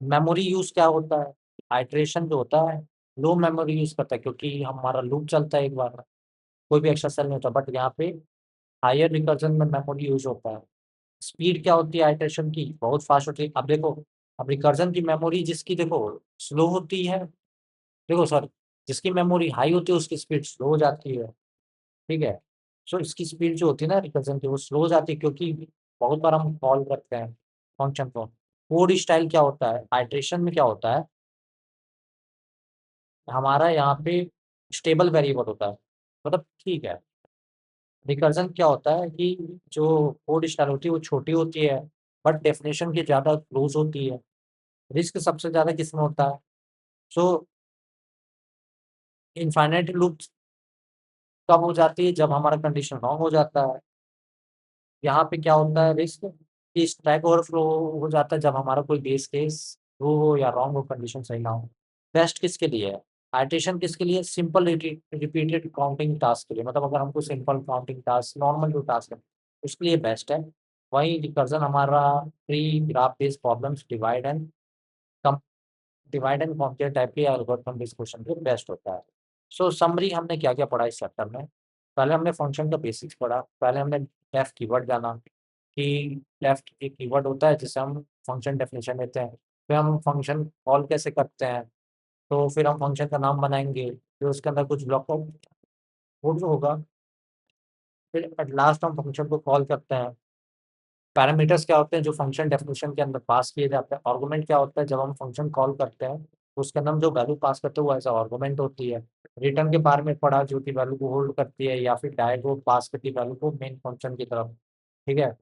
मेमोरी यूज क्या होता है, आइट्रेशन जो होता है लो मेमोरी यूज करता है, क्योंकि हमारा लूप चलता है एक बार में, कोई भी एक्स्ट्रा सेल नहीं होता। बट यहाँ पे हायर रिकर्जन में मेमोरी यूज होता है। स्पीड क्या होती है आइटरेशन की, बहुत फास्ट होती है। अब देखो, अब रिकर्जन की मेमोरी जिसकी देखो स्लो होती है, देखो सर, जिसकी मेमोरी हाई होती है उसकी स्पीड स्लो हो जाती है, ठीक है। सो इसकी स्पीड जो होती है ना रिकर्जन की, वो स्लो हो जाती है, क्योंकि बहुत बार हम कॉल करते हैं फंक्शन को। कोड स्टाइल क्या होता है, आइटरेशन में क्या होता है, हमारा यहाँ पे स्टेबल वेरिएबल होता है, मतलब ठीक है। रिकर्जन क्या होता है कि जो कोड स्टाइल होती है वो छोटी होती है, बट डेफिनेशन की ज़्यादा क्लोज होती है। रिस्क सबसे ज़्यादा किसमें होता है, सो इनफाइनाइट लूप कब हो जाती है, जब हमारा कंडीशन रॉन्ग हो जाता है। यहाँ पे क्या होता है रिस्क, कि स्टैक ओवरफ्लो हो जाता है जब हमारा कोई बेस केस ट्रू हो या रॉन्ग हो, कंडीशन सही ना हो। बेस्ट किसके लिए है, आइट्रेशन किसके लिए, सिंपल रिपीटेड काउंटिंग टास्क के लिए, मतलब अगर हमको सिंपल काउंटिंग टास्क नॉर्मल जो टास्क है उसके लिए बेस्ट है। वहीं रिकर्जन हमारा tree graph based problems divide and compare type के एल्गोरिथम डिस्कशन के बेस्ट होता है। सो समरी हमने क्या क्या पढ़ा इस चैप्टर में, पहले हमने फंक्शन का बेसिक्स पढ़ा, पहले हमने डेफ कीवर्ड जाना कि डेफ एक कीवर्ड होता है जिससे हम फंक्शन डेफिनेशन देते हैं, फिर हम फंक्शन कॉल कैसे करते हैं, तो फिर हम फंक्शन का नाम बनाएंगे, फिर उसके अंदर कुछ ब्लॉक कोड जो होगा, फिर एट लास्ट हम फंक्शन को कॉल करते हैं। पैरामीटर्स क्या होते हैं जो फंक्शन डेफिनेशन के अंदर पास किए जाते हैं, आर्गुमेंट क्या होता है जब हम फंक्शन कॉल करते हैं तो उसके अंदर हम जो वैल्यू पास करते हैं वो एज आर्गुमेंट होती है। रिटर्न के बारे में पढ़ा, जो कि वैल्यू को होल्ड करती है या फिर डायरेक्ट वो पास करती है वैल्यू को मेन फंक्शन की तरफ, ठीक है।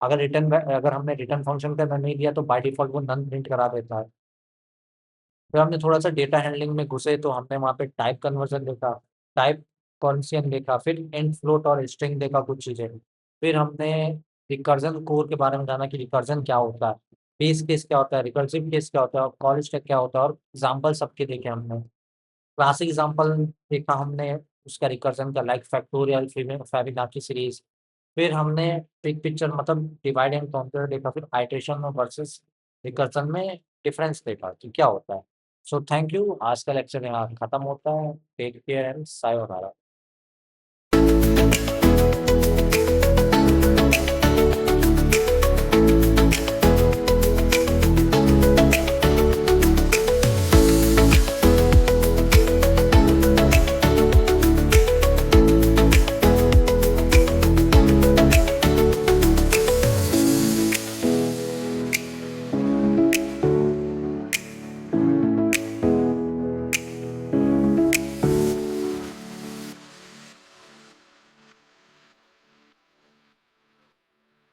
अगर हमने रिटर्न फंक्शन का नहीं दिया तो बाय डिफॉल्ट वो नन प्रिंट करा देता है। फिर हमने थोड़ा सा डेटा हैंडलिंग में घुसे तो हमने वहाँ पे टाइप कन्वर्जन देखा, टाइप कॉन्सियन देखा, फिर एंड फ्लोट और स्ट्रिंग देखा कुछ चीज़ें। फिर हमने रिकर्जन कोर के बारे में जाना कि रिकर्जन क्या होता है, बेस केस क्या होता है, रिकर्सिव केस क्या होता है, और कॉल स्टैक क्या होता है, और एग्जाम्पल सबके देखे हमने। क्लासिक एग्जाम्पल देखा हमने उसका रिकर्जन का, लाइक फैक्टोरियल, फैबिनाची सीरीज। फिर हमने बिग पिक्चर मतलब डिवाइड एंड कॉन्कर देखा, फिर आइट्रेशन में वर्सेस रिकर्जन में डिफरेंस देखा कि क्या होता है। सो थैंक यू, आज का लेक्चर यहाँ खत्म होता है। Take care and sayonara.